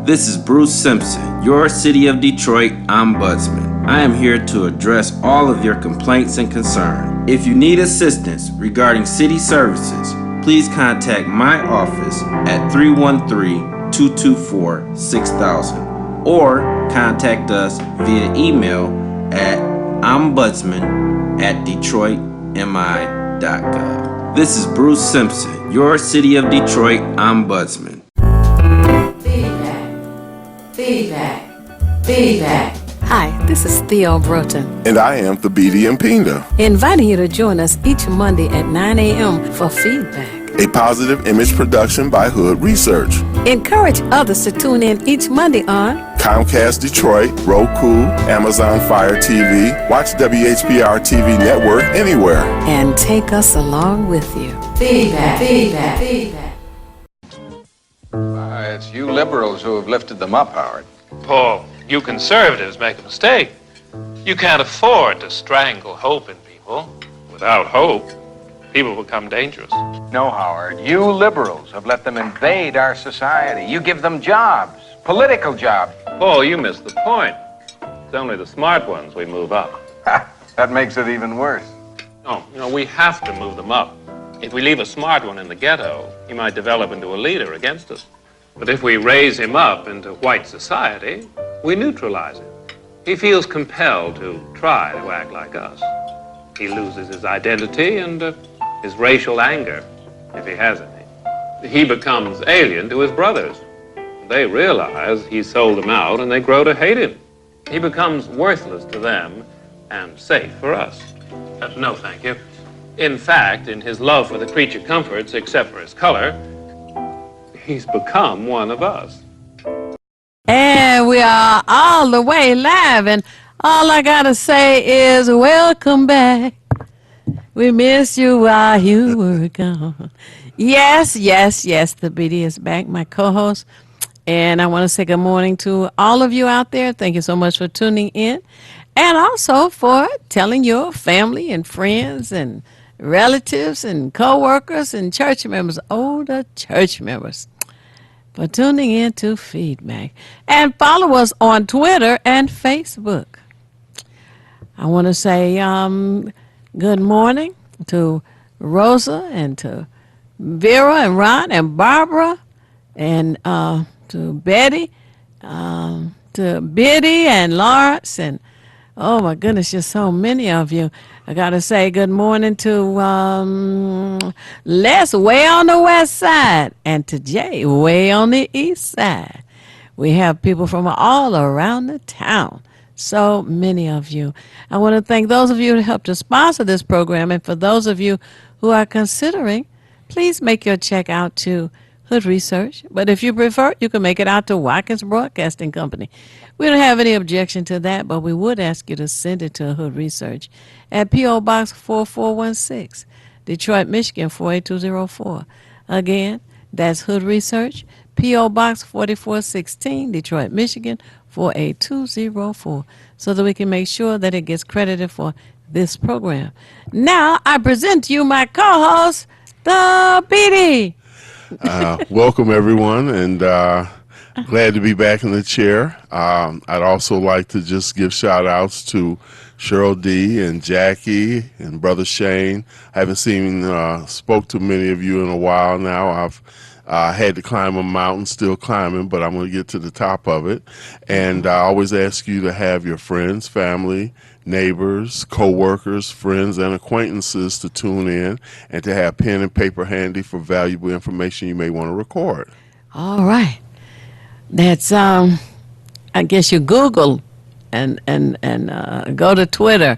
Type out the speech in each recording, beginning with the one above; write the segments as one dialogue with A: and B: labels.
A: This is Bruce Simpson, your City of Detroit Ombudsman. I am here to address all of your complaints and concerns. If you need assistance regarding city services, please contact my office at 313-224-6000 or contact us via email at ombudsman@detroitmi.gov. This is Bruce Simpson, your City of Detroit Ombudsman.
B: Feedback.
C: Hi, this is Theo Broughton,
D: And I am Thabiti Mpinda,
C: inviting you to join us each Monday at 9 a.m. for feedback.
D: a positive image production by Hood Research.
C: Encourage others to tune in each Monday on
D: Comcast Detroit, Roku, Amazon Fire TV, watch WHPR TV Network anywhere.
C: and take us along with you.
B: Feedback.
E: It's you liberals who have lifted them up, Howard.
F: Paul, you conservatives make a mistake. You can't afford to strangle hope in people. Without hope, people become dangerous.
E: No, Howard, you liberals have let them invade our society. You give them jobs, political jobs.
F: Paul, you missed the point. It's only the smart ones we move up.
E: That makes it even worse.
F: No, we have to move them up. If we leave a smart one in the ghetto, he might develop into a leader against us. But if we raise him up into white society, we neutralize him. He feels compelled to try to act like us. He loses his identity and his racial anger, if he has any. He becomes alien to his brothers. They realize he sold them out and they grow to hate him. He becomes worthless to them and safe for us. No, thank you. In fact, in his love for the creature comforts, except for his color, he's become one of us.
C: And we are all the way live, and all I gotta say is welcome back. We missed you while you were gone. Yes, the BD is back, my co-host. And I want to say good morning to all of you out there. Thank you so much for tuning in. And also for telling your family and friends and relatives and co-workers and church members, older church members, for tuning in to Feedback. And follow us on Twitter and Facebook. I want to say good morning to Rosa and to Vera and Ron and Barbara and to Betty, to Biddy and Lawrence, and oh my goodness, just so many of you. I got to say good morning to Les way on the west side and to Jay way on the east side. We have people from all around the town. So many of you. I want to thank those of you who helped to sponsor this program, and for those of you who are considering, please make your check out to Hood Research. But if you prefer, you can make it out to Watkins Broadcasting Company. We don't have any objection to that, but we would ask you to send it to Hood Research at P.O. Box 4416, Detroit, Michigan 48204. Again, that's Hood Research, P.O. Box 4416, Detroit, Michigan 48204, so that we can make sure that it gets credited for this program. Now, I present to you my co-host, the BD.
D: Welcome, everyone, and glad to be back in the chair. I'd also like to just give shout-outs to Cheryl D. and Jackie and Brother Shane. I haven't spoke to many of you in a while now. I've had to climb a mountain, still climbing, but I'm going to get to the top of it. And I always ask you to have your friends, family, neighbors, co-workers, friends, and acquaintances to tune in and to have pen and paper handy for valuable information you may want to record.
C: All right. That's, I guess you Google and go to Twitter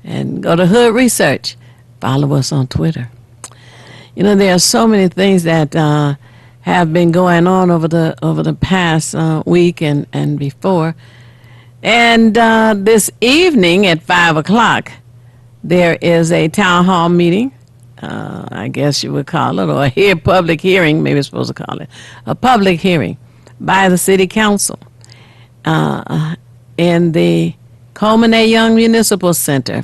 C: and go to Hood Research. Follow us on Twitter. You know, there are so many things that have been going on over the past week and before. And this evening at 5 o'clock, there is a town hall meeting, I guess you would call it, or a public hearing, maybe it's supposed to call it, a public hearing by the city council in the Coleman A. Young Municipal Center,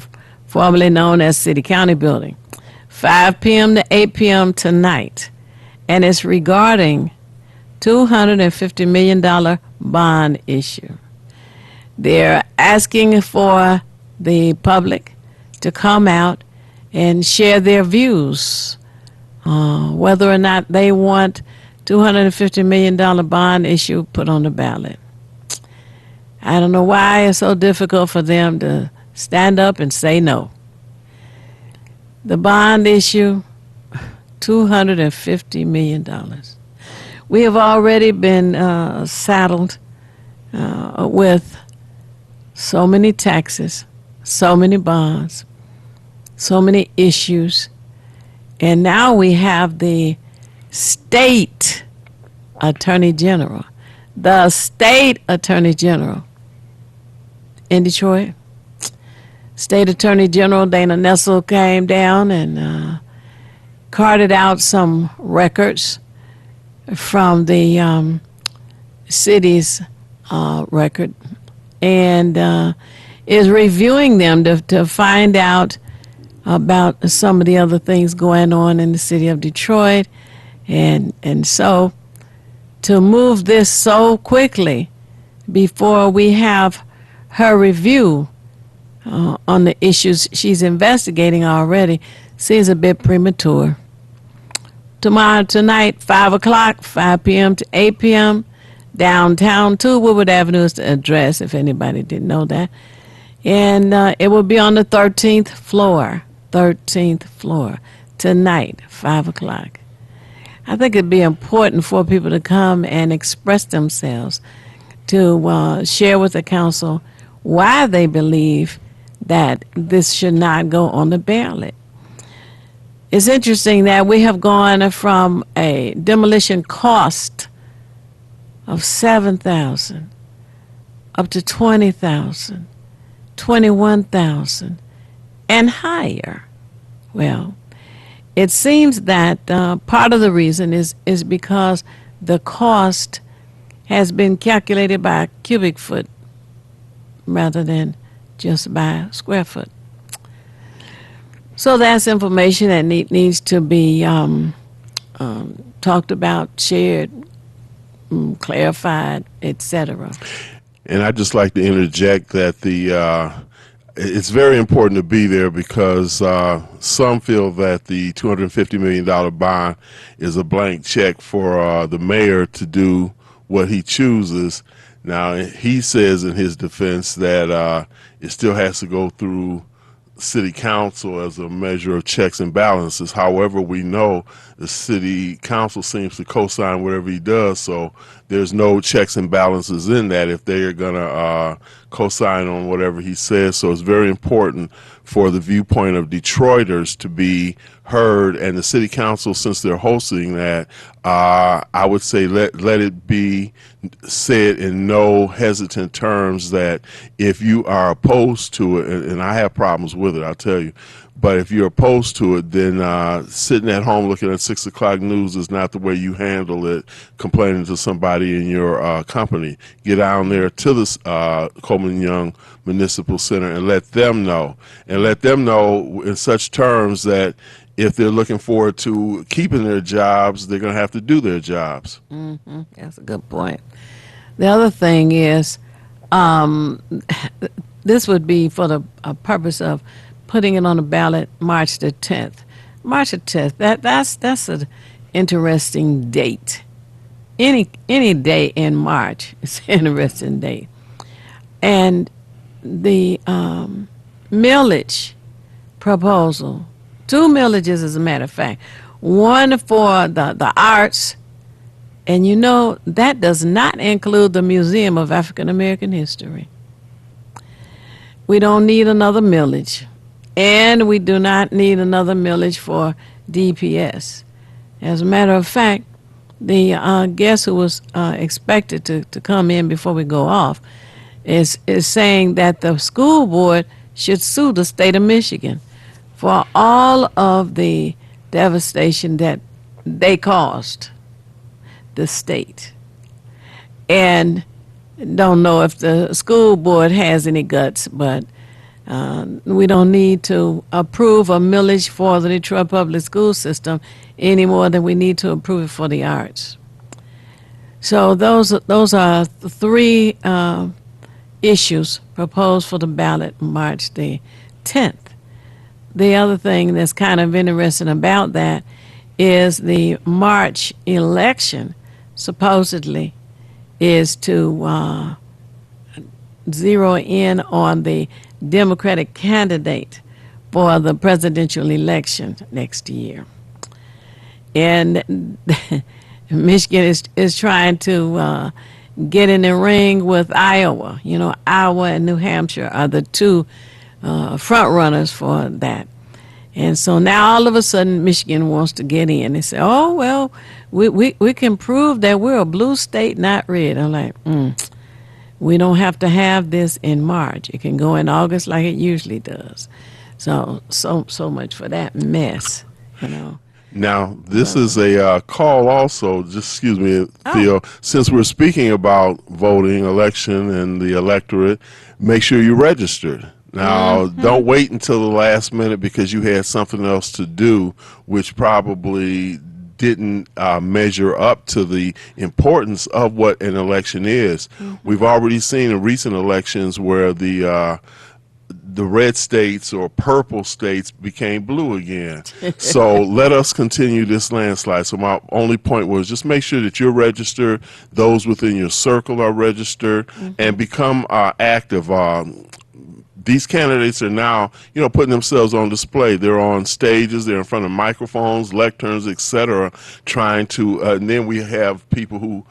C: formerly known as City County Building, 5 p.m. to 8 p.m. tonight. And it's regarding $250 million bond issue. They're asking for the public to come out and share their views, whether or not they want $250 million bond issue put on the ballot. I don't know why it's so difficult for them to stand up and say no. The bond issue, $250 million. We have already been saddled with so many taxes, so many bonds, so many issues, and now we have the state attorney general, in Detroit. State Attorney General Dana Nessel came down and carted out some records from the city's record and is reviewing them to find out about some of the other things going on in the city of Detroit. And so to move this so quickly before we have her review on the issues she's investigating already seems a bit premature. Tonight, 5 o'clock, 5 p.m. to 8 p.m., downtown, 2 Woodward Avenue is the address, if anybody didn't know that. And it will be on the 13th floor, tonight, 5 o'clock. I think it'd be important for people to come and express themselves, to share with the council why they believe that this should not go on the ballot. It's interesting that we have gone from a demolition cost of $7,000 up to $20,000, $21,000, and higher. Well, it seems that part of the reason is because the cost has been calculated by cubic foot rather than just by square foot. So that's information that needs to be talked about, shared, clarified, etc.
D: And I'd just like to interject that it's very important to be there because some feel that the $250 million bond is a blank check for the mayor to do what he chooses. Now, he says in his defense that it still has to go through city council as a measure of checks and balances. However, we know the city council seems to co-sign whatever he does, so there's no checks and balances in that if they are going to co-sign on whatever he says. So it's very important for the viewpoint of Detroiters to be heard, and the city council, since they're hosting that, I would say let it be said in no hesitant terms that if you are opposed to it, and I have problems with it, I'll tell you, but if you're opposed to it, then sitting at home looking at 6 o'clock news is not the way you handle it, complaining to somebody in your company. Get down there to the Coleman Young Municipal Center and let them know. And let them know in such terms that if they're looking forward to keeping their jobs, they're going to have to do their jobs.
C: Mm-hmm. That's a good point. The other thing is, this would be for the purpose of putting it on the ballot March the 10th. March the 10th, that's an interesting date. Any day in March is an interesting date. And the millage proposal, 2 millages as a matter of fact, one for the arts, and you know that does not include the Museum of African American History. We don't need another millage. And we do not need another millage for DPS. As a matter of fact, the guest who was expected to come in before we go off is saying that the school board should sue the state of Michigan for all of the devastation that they caused the state. And don't know if the school board has any guts, but we don't need to approve a millage for the Detroit public school system any more than we need to approve it for the arts. So those are the three issues proposed for the ballot March the 10th. The other thing that's kind of interesting about that is the March election supposedly is to zero in on the Democratic candidate for the presidential election next year. And Michigan is trying to get in the ring with Iowa. You know, Iowa and New Hampshire are the two front runners for that. And so now all of a sudden Michigan wants to get in. They say, oh, well, we can prove that we're a blue state, not red. I'm like, we don't have to have this in March. It can go in August like it usually does. So much for that mess, you know.
D: Now, this is a call also, just excuse me, Theo, since we're speaking about voting, election, and the electorate, make sure you're registered. Now, don't wait until the last minute because you had something else to do, which probably didn't measure up to the importance of what an election is. We've already seen in recent elections where the red states or purple states became blue again. So let us continue this landslide. So my only point was just make sure that you're registered, those within your circle are registered, and become active. These candidates are now, you know, putting themselves on display. They're on stages, they're in front of microphones, lecterns, etc., trying to, and then we have people who,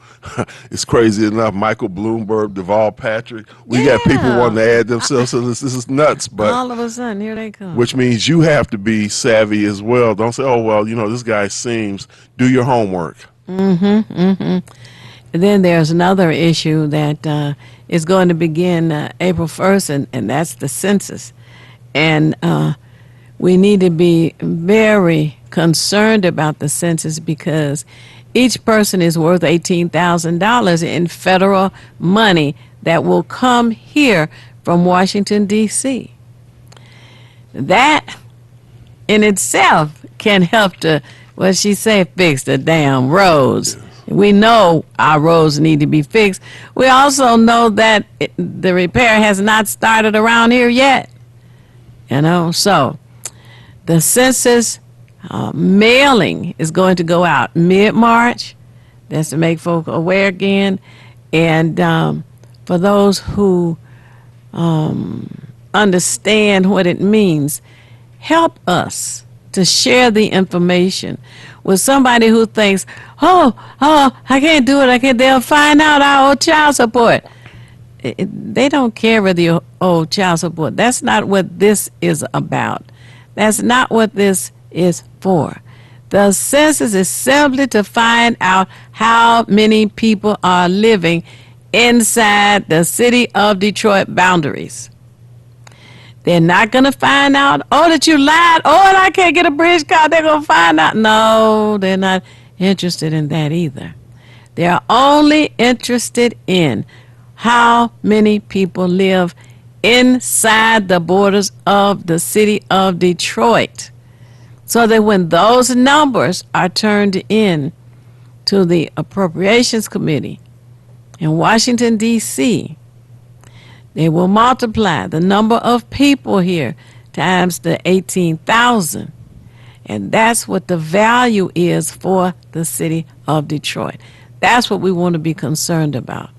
D: it's crazy enough, Michael Bloomberg, Deval Patrick, we got people wanting to add themselves to this. This is nuts, but
C: all of a sudden, here they come.
D: Which means you have to be savvy as well. Don't say, oh, well, you know, this guy seems, do your homework.
C: And then there's another issue that is going to begin April 1st, and that's the census. And we need to be very concerned about the census because each person is worth $18,000 in federal money that will come here from Washington, D.C. That in itself can help to, what she say, fix the damn roads. We know our roads need to be fixed. We also know that the repair has not started around here yet. You know, so the census mailing is going to go out mid-March. That's to make folk aware again. And for those who understand what it means, help us to share the information with somebody who thinks, oh, I can't do it. They'll find out I owe child support. They don't care whether you owe child support. That's not what this is about. That's not what this is for. The census is simply to find out how many people are living inside the city of Detroit boundaries. They're not going to find out, oh, that you lied, oh, and I can't get a bridge card. They're going to find out. No, they're not interested in that either. They're only interested in how many people live inside the borders of the city of Detroit. So that when those numbers are turned in to the Appropriations Committee in Washington, D.C., they will multiply the number of people here times the 18,000. And that's what the value is for the city of Detroit. That's what we want to be concerned about.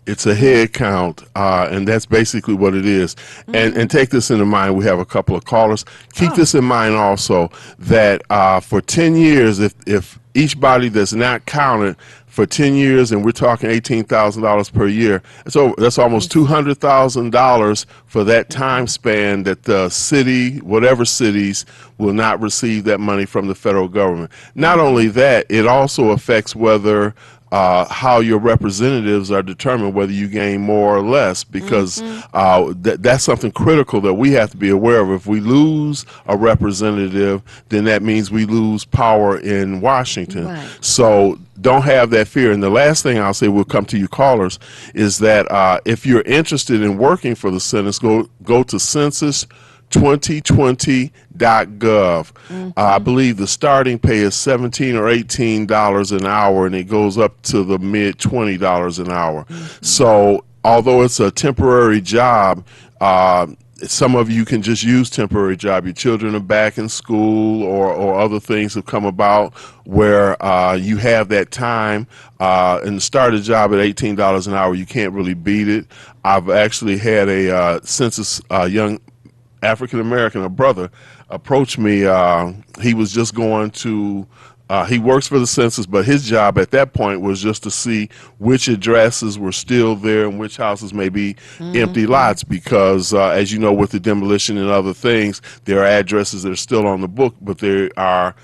D: It's a head count, and that's basically what it is. And take this into mind. We have a couple of callers. Keep this in mind also, that for 10 years, if each body that's not counted for 10 years, and we're talking $18,000 per year, that's almost $200,000 for that time span that the city, whatever cities, will not receive that money from the federal government. Not only that, it also affects whether how your representatives are determined, whether you gain more or less, because that's something critical that we have to be aware of. If we lose a representative, then that means we lose power in Washington.
C: Right.
D: So don't have that fear. And the last thing I'll say, we'll come to you callers, is that if you're interested in working for the census, go to census 2020.gov. I believe the starting pay is $17 or $18 an hour, and it goes up to the mid $20 an hour. So although it's a temporary job, some of you can just use temporary job. Your children are back in school, or other things have come about where you have that time, and to start a job at $18 an hour, you can't really beat it. I've actually had a census young African American, a brother, approach me. He was just going to, he works for the census, but his job at that point was just to see which addresses were still there and which houses may be empty lots, because as you know, with the demolition and other things, there are addresses that are still on the book, but there are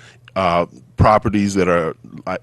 D: properties that are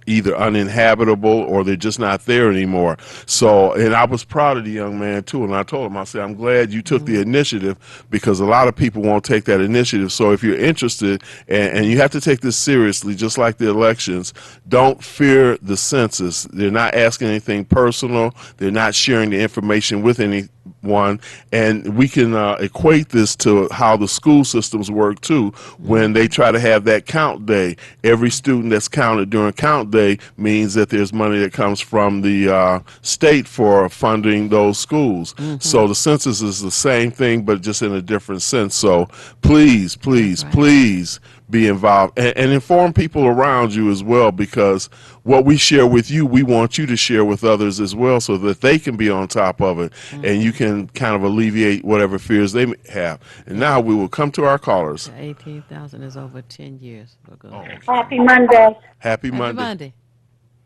D: either uninhabitable or they're just not there anymore. So, and I was proud of the young man too, and I told him, I said, I'm glad you took the initiative, because a lot of people won't take that initiative. So if you're interested, and you have to take this seriously, just like the elections, don't fear the census. They're not asking anything personal. They're not sharing the information with anyone. And we can equate this to how the school systems work too. When they try to have that count day, every student that's counted during count day means that there's money that comes from the state for funding those schools. So the census is the same thing, but just in a different sense. So please, please, please be involved, and inform people around you as well, because what we share with you, we want you to share with others as well, so that they can be on top of it, and you can kind of alleviate whatever fears they may have. And now we will come to our callers.
C: 18,000 is over 10 years ago.
B: Happy Monday.
D: Happy
C: Happy
D: Monday.
C: Monday.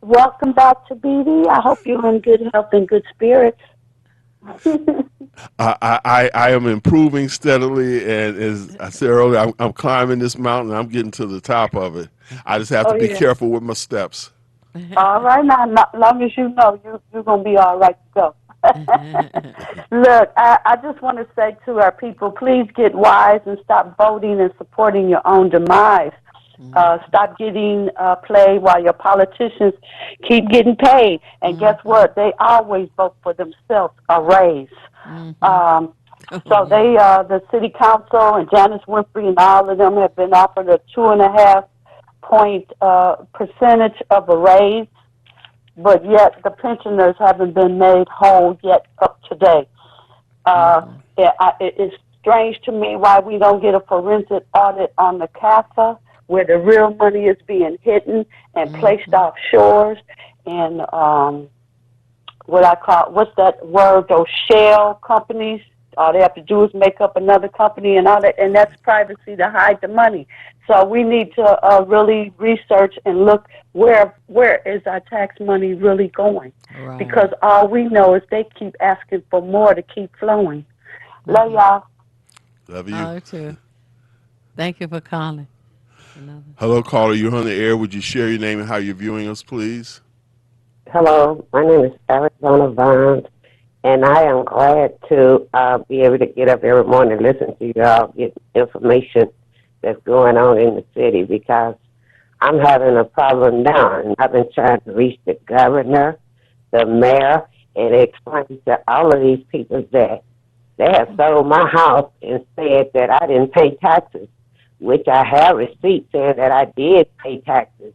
B: Welcome back to BD. I hope you're in good health and good spirits.
D: I am improving steadily, and as I said earlier, I'm climbing this mountain. I'm getting to the top of it. I just have to be careful with my steps.
B: All right, now, as long as you know, you're going to be all right to go. Look, I just want to say to our people, please get wise and stop voting and supporting your own demise. Stop getting played while your politicians keep getting paid. And guess what? They always vote for themselves a raise. So they, the city council and Janice Winfrey and all of them have been offered a 2.5-point percentage of a raise, but yet the pensioners haven't been made whole yet up to date. It's strange to me why we don't get a forensic audit on the CASA, where the real money is being hidden and placed offshore, and what's that word, those shell companies, all they have to do is make up another company and all that, and that's privacy to hide the money. So we need to really research and look where is our tax money really going, because all we know is they keep asking for more to keep flowing. Love y'all.
D: Love you.
C: Oh, too. Thank you for calling.
D: Hello, caller. You're on the air. Would you share your name and how you're viewing us, please?
G: Hello, my name is Arizona Vines, and I am glad to be able to get up every morning and listen to y'all get information that's going on in the city, because I'm having a problem now, and I've been trying to reach the governor, the mayor, and explain to all of these people that they have sold my house and said that I didn't pay taxes, which I have receipts saying that I did pay taxes.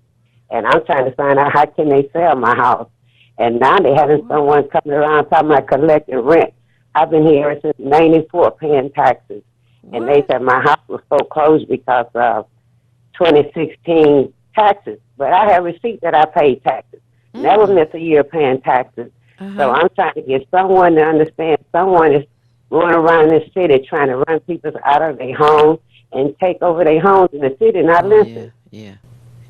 G: And I'm trying to find out how can they sell my house. And now they're having someone coming around talking about collecting rent. I've been here ever since '94 paying taxes. And they said my house was foreclosed because of 2016 taxes. But I have receipts that I paid taxes. Never missed a year paying taxes. So I'm trying to get someone to understand. Someone is going around this city trying to run people out of their homes and take over their homes in the city, not listen.
C: Yeah.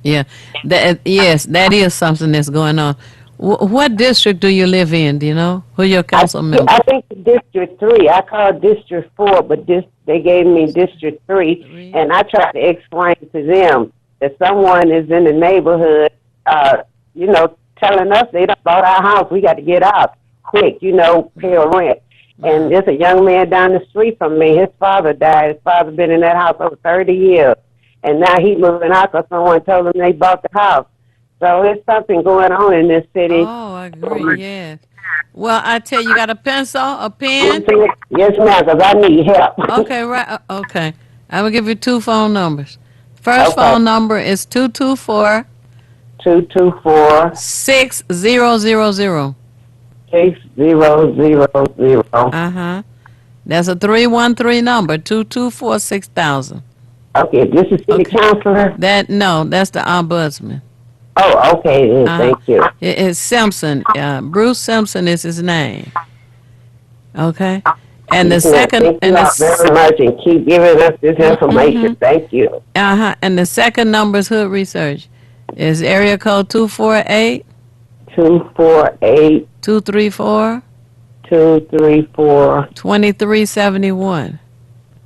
C: Yes, that is something that's going on. What district do you live in? Do you know? Who your council member?
G: I think District 3. I called District 4, but they gave me District 3, and I tried to explain to them that someone is in the neighborhood, telling us they done bought our house. We got to get out quick, pay a rent. And there's a young man down the street from me. His father died. His father been in that house over 30 years. And now he's moving out because someone told him they bought the house. So there's something going on in this city.
C: Oh, I agree. Yes. Well, I tell you, you got a pencil, a pen?
G: Yes, ma'am, because I need help.
C: Okay, right. Okay. I will give you 2 phone numbers. First
G: Okay.
C: phone number is 224
G: 224
C: 6000.
G: 6000.
C: Uh-huh. That's a 313 number, 224 6000.
G: Okay, this is city
C: Okay.
G: councilor.
C: No, that's the ombudsman.
G: Oh, okay, then, thank you.
C: It's Simpson. Bruce Simpson is his name. Okay. And the
G: Yes, ma'am.
C: second,
G: Thank
C: and
G: you all very much, and keep giving us this information. Thank you.
C: and the second number is Hood Research. Is area code 248
G: 248
C: 234
G: 234
C: 2371.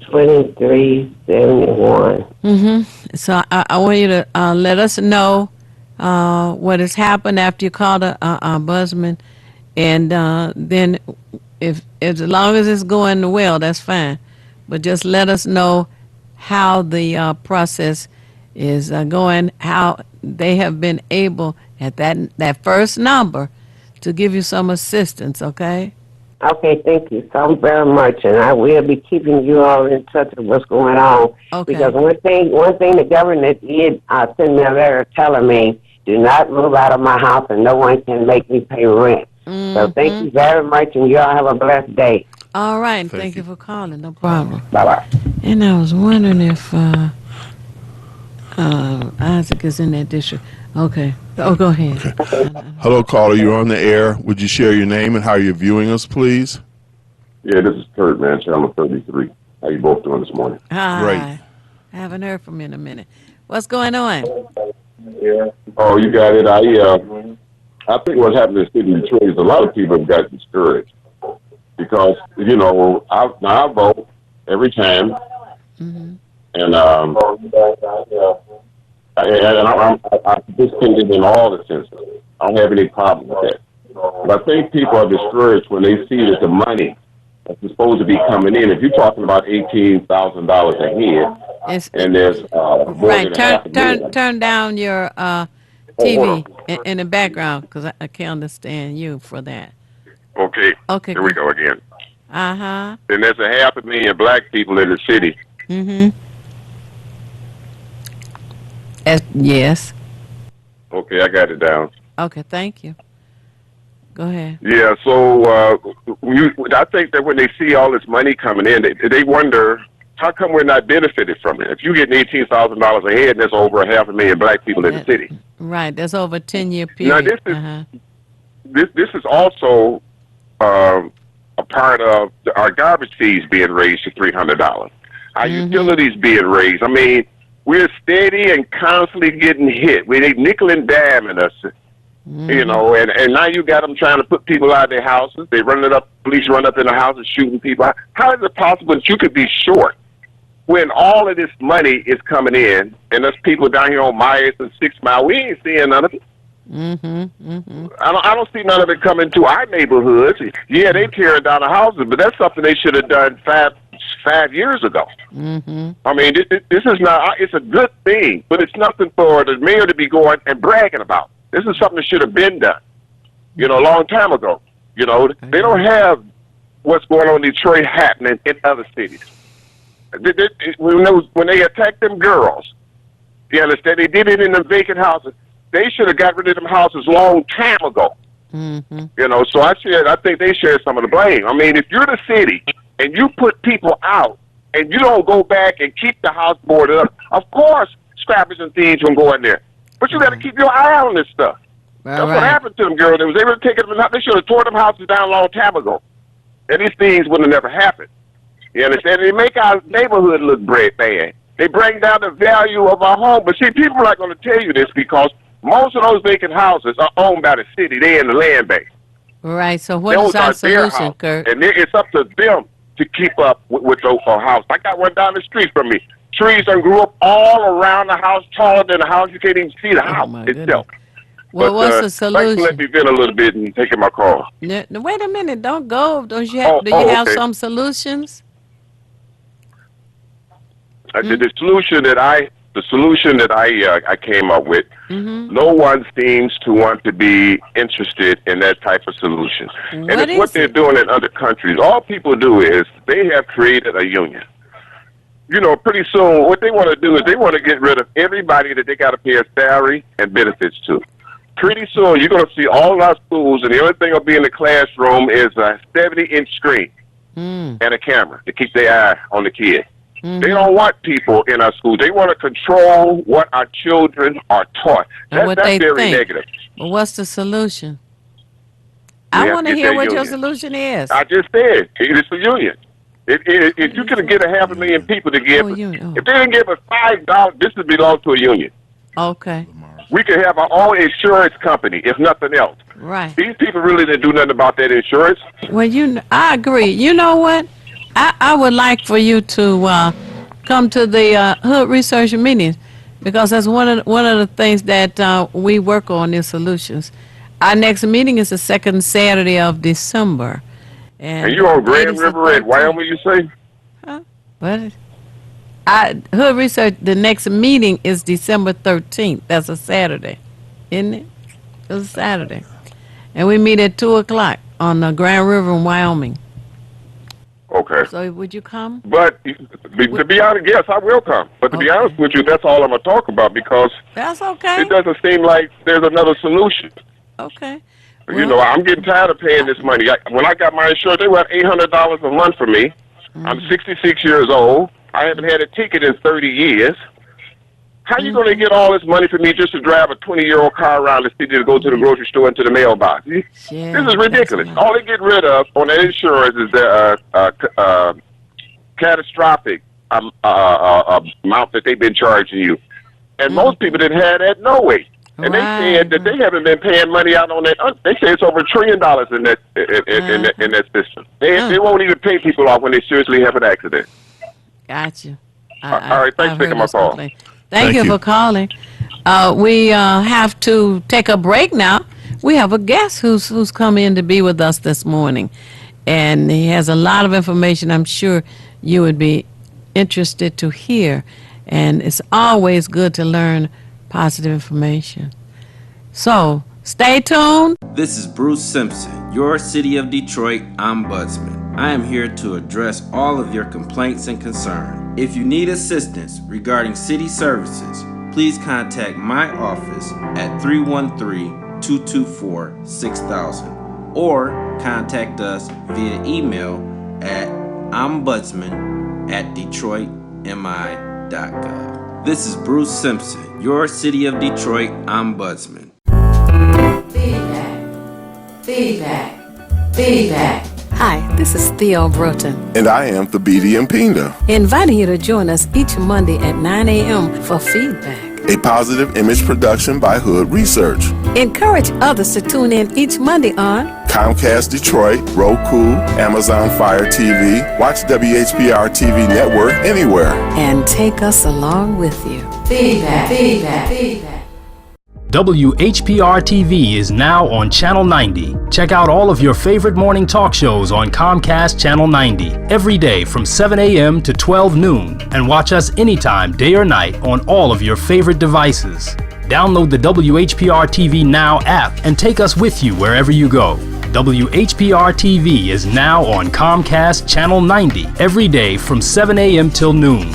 G: 2371.
C: So I want you to let us know what has happened after you call the ombudsman, and then if as long as it's going well, that's fine. But just let us know how the process is going, how they have been able at that first number to give you some assistance. Okay.
G: Okay, thank you so very much, and I will be keeping you all in touch with what's going on.
C: Okay.
G: Because one thing the government did send me a letter telling me, do not move out of my house, and no one can make me pay rent. So thank you very much, and you all have a blessed day.
C: All right.
D: Thank
C: Thank
D: you.
C: you for calling. No problem.
G: Bye-bye.
C: And I was wondering if Isaac is in that district. Okay. Oh, go ahead.
D: Hello, caller. You're on the air. Would you share your name and how you're viewing us, please?
H: Yeah, this is Kurt, man. Channel 33. How you both doing this morning?
C: Hi.
D: Great.
C: I haven't heard from you in a minute. What's going on?
H: Oh, you got it. I think what's happening in the city of Detroit is a lot of people have got discouraged because, you know, I vote every time, and I'm participating in all the census. I don't have any problem with that. But I think people are discouraged when they see that the money that's supposed to be coming in. If you're talking about $18,000 a head,
C: It's,
H: and there's more
C: right.
H: than half a million.
C: Turn down your TV in the background because I can't understand you for that.
H: Okay.
C: Okay.
H: Here we go again.
C: Uh-huh.
H: And there's 500,000 black people in the city.
C: Mm-hmm. Yes.
H: Okay, I got it down.
C: Okay, thank you. Go ahead.
H: Yeah, so I think that when they see all this money coming in, they wonder, how come we're not benefited from it? If you get $18,000 a head, and there's over 500,000 black people in the city.
C: Right, that's over a 10-year period.
H: Now, this is also a part of our garbage fees being raised to $300. Our utilities being raised. I mean, we're steady and constantly getting hit. They nickel and diming us, you know, and now you got them trying to put people out of their houses. They police run up in the houses shooting people. How is it possible that you could be short when all of this money is coming in, and there's people down here on Myers and 6 Mile? We ain't seeing none of it. I don't see none of it coming to our neighborhoods. Yeah, they tearing down the houses, but that's something they should have done five years ago. I mean, this is not. It's a good thing, but it's nothing for the mayor to be going and bragging about. This is something that should have been done, you know, a long time ago. You know, they don't have what's going on in Detroit happening in other cities. When they attacked them girls, you understand? They did it in the vacant houses. They should have got rid of them houses long time ago. You know, so I think they share some of the blame. I mean, if you're the city and you put people out and you don't go back and keep the house boarded up, of course scrappers and thieves will go in there. But you got to keep your eye on this stuff. That's what happened to them girls. They was able to take it. They should have tore them houses down a long time ago. And these things would have never happened. You understand? They make our neighborhood look bad. They bring down the value of our home. But see, people are not going to tell you this because most of those vacant houses are owned by the city. They're in the land base.
C: Right. So what is our solution, Kurt?
H: And it's up to them to keep up with those houses. I got one down the street from me. Trees done grew up all around the house, taller than the house. You can't even see the house itself.
C: Well, what's the solution?
H: Thanks for letting me vent a little bit and taking my call.
C: No, wait a minute. Don't go. Don't you have? Do you have some solutions?
H: The solution that I came up with No one seems to want to be interested in that type of solution. And it's what they're doing in other countries. All people do is they have created a union. You know, pretty soon what they want to do is they want to get rid of everybody that they got to pay a salary and benefits to. Pretty soon you're going to see all our schools, and the only thing will be in the classroom is a 70-inch screen and a camera to keep their eye on the kid. They don't want people in our schools. They want to control what our children are taught. That's very negative.
C: Well, what's the solution? I want to hear what your solution is.
H: I just said it's a union. If you could get 500,000 people to give, if they didn't give us $5, this would belong to a union.
C: Okay.
H: We could have our own insurance company, if nothing else.
C: Right.
H: These people really didn't do nothing about that insurance.
C: Well, I agree. You know what? I would like for you to come to the Hood Research meetings, because that's one of the things that we work on is solutions. Our next meeting is the second Saturday of December.
H: And you're on Grand River in Wyoming, you say?
C: Huh? What? Hood Research, the next meeting is December 13th. That's a Saturday, isn't it? It's a Saturday. And we meet at 2 o'clock on the Grand River in Wyoming.
H: Okay.
C: So would you come?
H: But to be honest, yes, I will come. But to be honest with you, that's all I'm going to talk about, because
C: that's okay.
H: It doesn't seem like there's another solution.
C: Okay.
H: Well, you know, I'm getting tired of paying this money. When I got my insurance, they were $800 a month for me. I'm 66 years old. I haven't had a ticket in 30 years. How you going to get all this money for me just to drive a 20-year-old car around the city to go to the grocery store and to the mailbox? This is ridiculous. All they get rid of on that insurance is the catastrophic amount that they've been charging you. And most people didn't have that no way. And they said that they haven't been paying money out on that. They say it's over $1 trillion in that system. They won't even pay people off when they seriously have an accident.
C: Gotcha.
H: All right, thanks for taking my call.
C: Thank you for calling. We have to take a break now. We have a guest who's come in to be with us this morning, and he has a lot of information I'm sure you would be interested to hear, and it's always good to learn positive information. So, stay tuned.
A: This is Bruce Simpson, your City of Detroit Ombudsman. I am here to address all of your complaints and concerns. If you need assistance regarding city services, please contact my office at 313-224-6000 or contact us via email at ombudsman@detroitmi.gov. This is Bruce Simpson, your City of Detroit Ombudsman.
C: Feedback. Hi, this is Theo Broughton.
D: And I am Thabiti Mpinda.
C: Inviting you to join us each Monday at 9 a.m. for feedback.
D: A positive image production by Hood Research.
C: Encourage others to tune in each Monday on
D: Comcast Detroit, Roku, Amazon Fire TV, watch WHPR TV Network anywhere.
C: And take us along with you. Feedback.
I: WHPR TV is now on Channel 90. Check out all of your favorite morning talk shows on Comcast Channel 90 every day from 7 a.m. to 12 noon, and watch us anytime, day or night, on all of your favorite devices. Download the WHPR TV Now app and take us with you wherever you go. WHPR TV is now on Comcast Channel 90 every day from 7 a.m. till noon.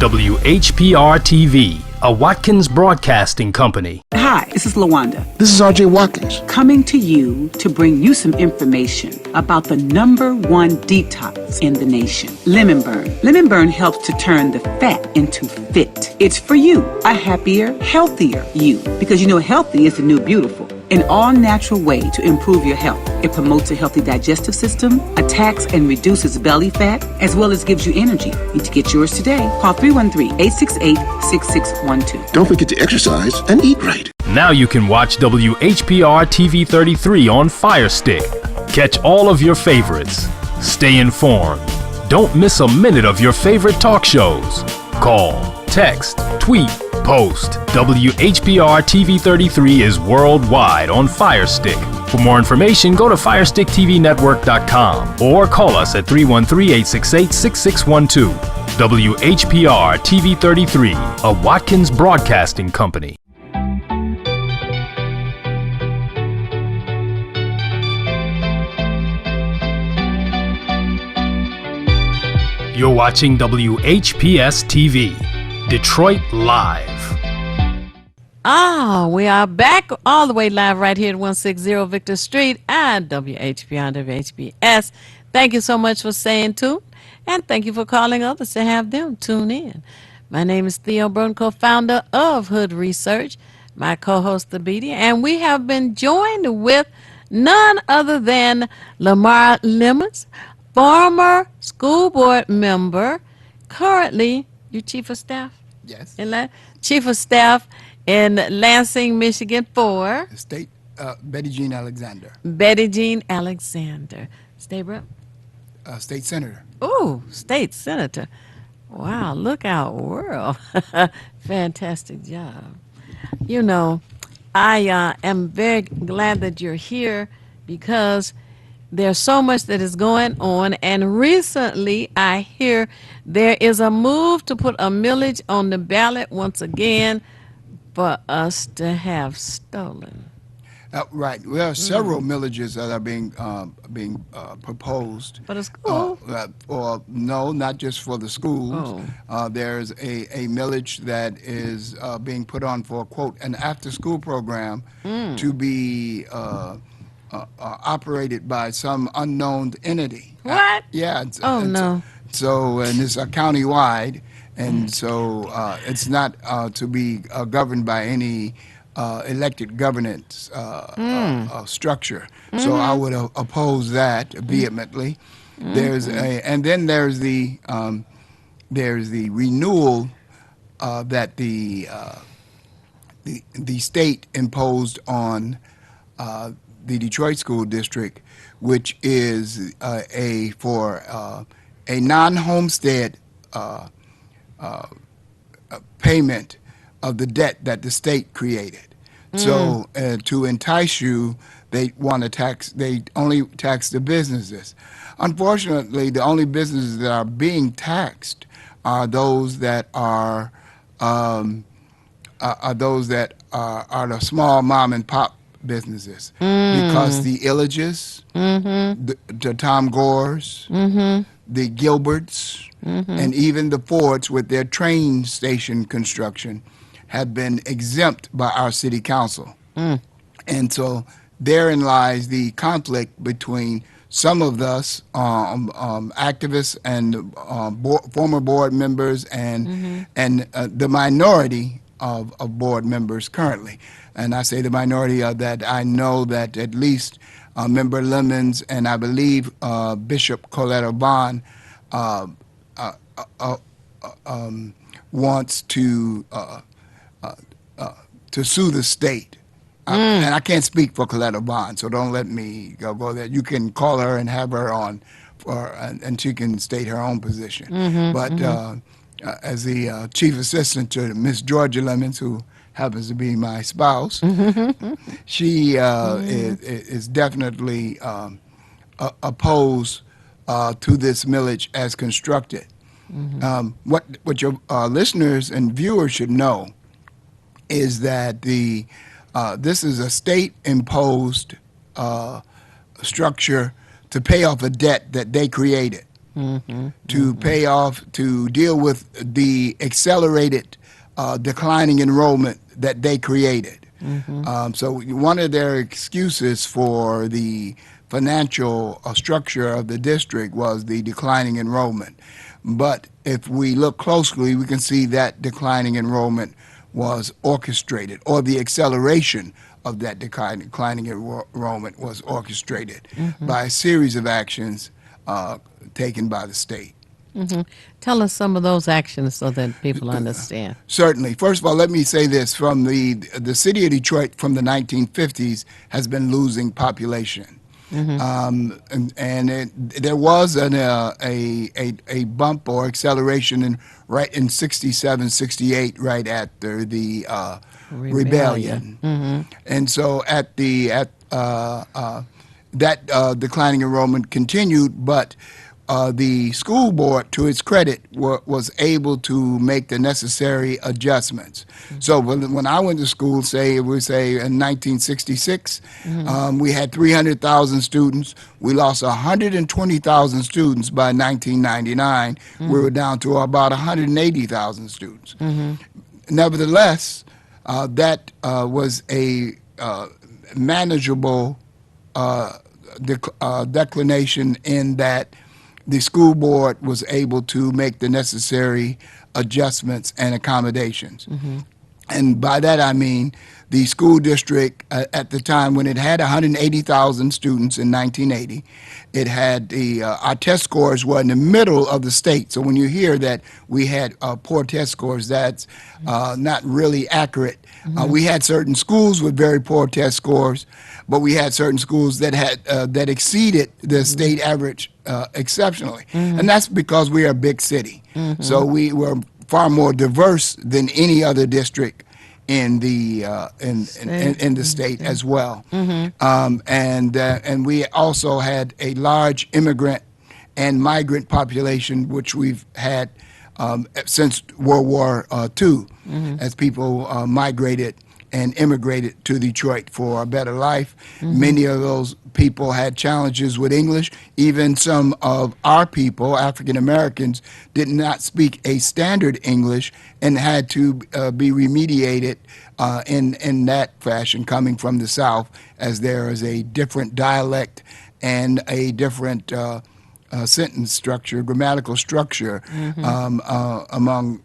I: WHPR TV, a Watkins Broadcasting Company.
J: Hi, this is LaWanda.
K: This is R.J. Watkins.
J: Coming to you to bring you some information about the #1 detox in the nation, Lemon Burn. Lemon Burn helps to turn the fat into fit. It's for you, a happier, healthier you. Because you know healthy is the new beautiful. An all-natural way to improve your health. It promotes a healthy digestive system, attacks and reduces belly fat, as well as gives you energy. Need to get yours today. Call 313-868-6612.
K: Don't forget to exercise and eat right.
I: Now you can watch WHPR TV 33 on Fire Stick. Catch all of your favorites. Stay informed. Don't miss a minute of your favorite talk shows. Call, text, tweet, post. WHPR TV 33 is worldwide on Fire Stick. For more information, go to FirestickTVNetwork.com or call us at 313-868-6612. WHPR TV 33, a Watkins Broadcasting Company. You're watching WHPS TV, Detroit Live.
C: We are back all the way live right here at 160 Victor Street and WHP on WHPS. Thank you so much for saying tune, and thank you for calling others to have them tune in. My name is Theo Burton, co-founder of Hood Research, my co-host, The Beatty, and we have been joined with none other than Lamar Lemons, former school board member, currently you chief of staff?
L: Yes.
C: Chief of staff in Lansing, Michigan for?
L: State, Betty Jean Alexander.
C: Betty Jean Alexander. State rep?
L: State senator.
C: Ooh, state senator. Wow, look out, world. Fantastic job. You know, I am very glad that you're here because there's so much that is going on, and recently I hear there is a move to put a millage on the ballot once again for us to have stolen.
L: Right. There are several millages that are being proposed.
C: For the school?
L: Or no, not just for the schools. There's a millage that is being put on for, quote, an after-school program to be operated by some unknown entity.
C: What?
L: Yeah.
C: No.
L: So, and it's county-wide, and so it's not to be governed by any elected governance structure. So I would oppose that vehemently. There's then there's the renewal that the state imposed on the Detroit School District, which is a non-homestead payment of the debt that the state created. So to entice you, they only tax the businesses. Unfortunately, the only businesses that are being taxed are those that are the small mom and pop businesses, because the Illages, the Tom Gores, the Gilberts, and even the Fords with their train station construction have been exempt by our city council. And so therein lies the conflict between some of us activists and former board members and the minority of board members currently. And I say the minority of that, I know that at least Member Lemons and I believe Bishop Coletta Bond wants to sue the state. And I can't speak for Coletta Bond, so don't let me go there. You can call her and have her on, and she can state her own position. But as the chief assistant to Miss Georgia Lemons, who happens to be my spouse, she is definitely opposed to this millage as constructed. What your listeners and viewers should know is that this is a state-imposed structure to pay off a debt that they created, to pay off, to deal with the accelerated declining enrollment that they created. So one of their excuses for the financial structure of the district was the declining enrollment. But if we look closely, we can see that declining enrollment was orchestrated, or the acceleration of that declining enrollment was orchestrated by a series of actions taken by the state.
C: Tell us some of those actions so that people understand.
L: Certainly. First of all, let me say this: from the city of Detroit from the 1950s has been losing population. There was a bump or acceleration right in 67, 68, right after the rebellion. And so that declining enrollment continued, but the school board, to its credit, was able to make the necessary adjustments. So when I went to school, say in 1966, we had 300,000 students. We lost 120,000 students by 1999. We were down to about 180,000 students. Nevertheless, that was a manageable declination in that the school board was able to make the necessary adjustments and accommodations. And by that I mean the school district at the time when it had 180,000 students in 1980, it had our test scores were in the middle of the state. So when you hear that we had poor test scores, that's not really accurate. We had certain schools with very poor test scores, but we had certain schools that had that exceeded the state average exceptionally, and that's because we are a big city. So we were far more diverse than any other district in the in the state as well. And we also had a large immigrant and migrant population, which we've had since World War II, as people migrated and immigrated to Detroit for a better life. Many of those people had challenges with English. Even some of our people, African Americans, did not speak a standard English and had to be remediated in that fashion, coming from the South, as there is a different dialect and a different sentence structure, grammatical structure among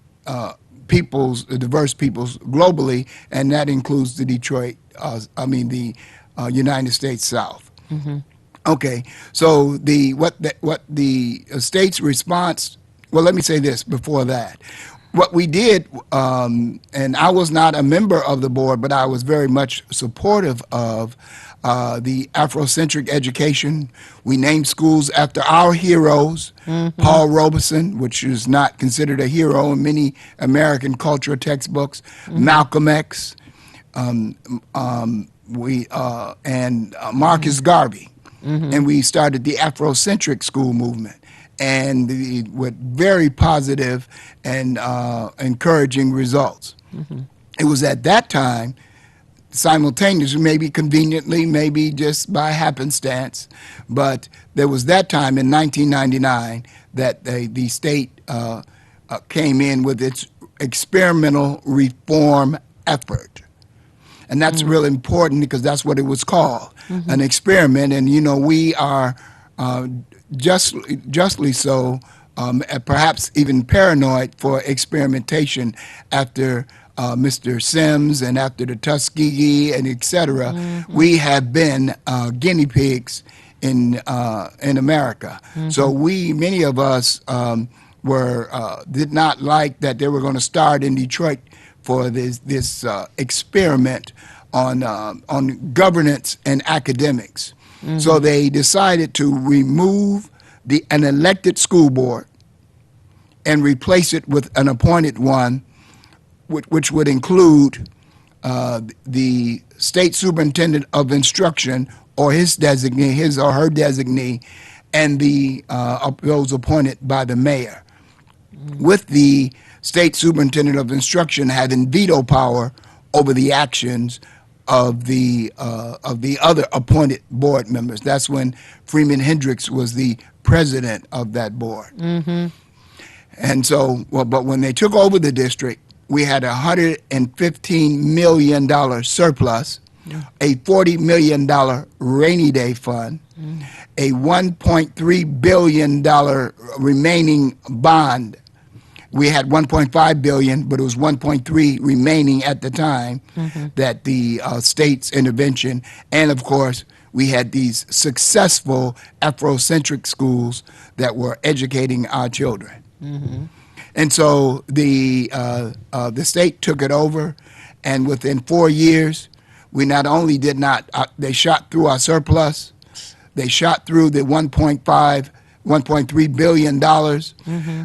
L: diverse peoples globally, and that includes the the United States South. Okay, so what the state's response? Well, let me say this before that. What we did, and I was not a member of the board, but I was very much supportive of the Afrocentric education. We named schools after our heroes. Paul Robeson, which is not considered a hero in many American culture textbooks, Malcolm X, and Marcus Garvey. And we started the Afrocentric school movement, and with very positive and encouraging results. It was at that time, simultaneously, maybe conveniently, maybe just by happenstance, but there was that time in 1999 that the state came in with its experimental reform effort. And that's really important because that's what it was called, an experiment. And, you know, we are justly so, perhaps even paranoid for experimentation after Mr. Sims and after the Tuskegee and et cetera. We have been guinea pigs in America. So many of us did not like that they were going to start in Detroit for this experiment on governance and academics. So they decided to remove an elected school board and replace it with an appointed one, which would include the state superintendent of instruction or his or her designee, and those appointed by the mayor, with the state superintendent of instruction having veto power over the actions of the other appointed board members. That's when Freeman Hendricks was the president of that board. And so, but when they took over the district, we had a $115 million surplus, a $40 million rainy day fund, a $1.3 billion remaining bond. We had $1.5 billion, but it was $1.3 remaining at the time that the state's intervention, and of course, we had these successful Afrocentric schools that were educating our children. And so the state took it over, and within 4 years, we not only did not, they shot through our surplus, they shot through the $1.3 billion.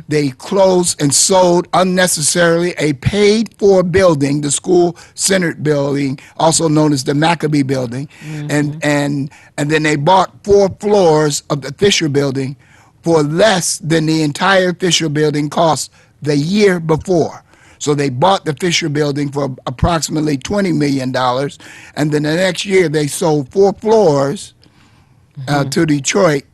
L: They closed and sold unnecessarily a paid-for building, the school Senate building, also known as the Maccabee building, and then they bought 4 floors of the Fisher building for less than the entire Fisher Building cost the year before. So they bought the Fisher Building for approximately $20 million, and then the next year they sold 4 floors to Detroit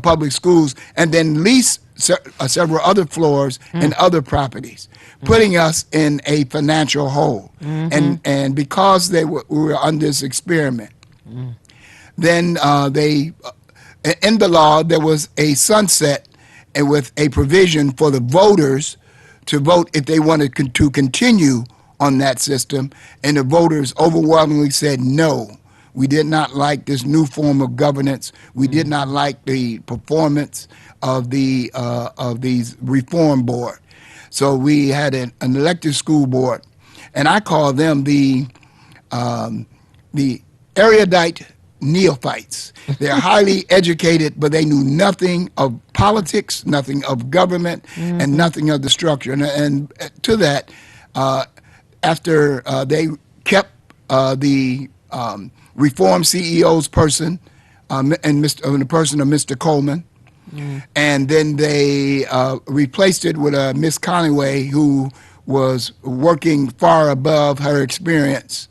L: public schools, and then leased several other floors and other properties, putting us in a financial hole. And because we were on this experiment, then in the law there was a sunset, and with a provision for the voters to vote if they wanted to continue on that system, and the voters overwhelmingly said no. We did not like this new form of governance. We did not like the performance of these reform board. So we had an elected school board, and I call them the erudite neophytes. They're highly educated, but they knew nothing of politics, nothing of government, and nothing of the structure. And to that, after they kept the reform CEO's person and the person of Mr. Coleman, and then they replaced it with a Miss Conaway who was working far above her experience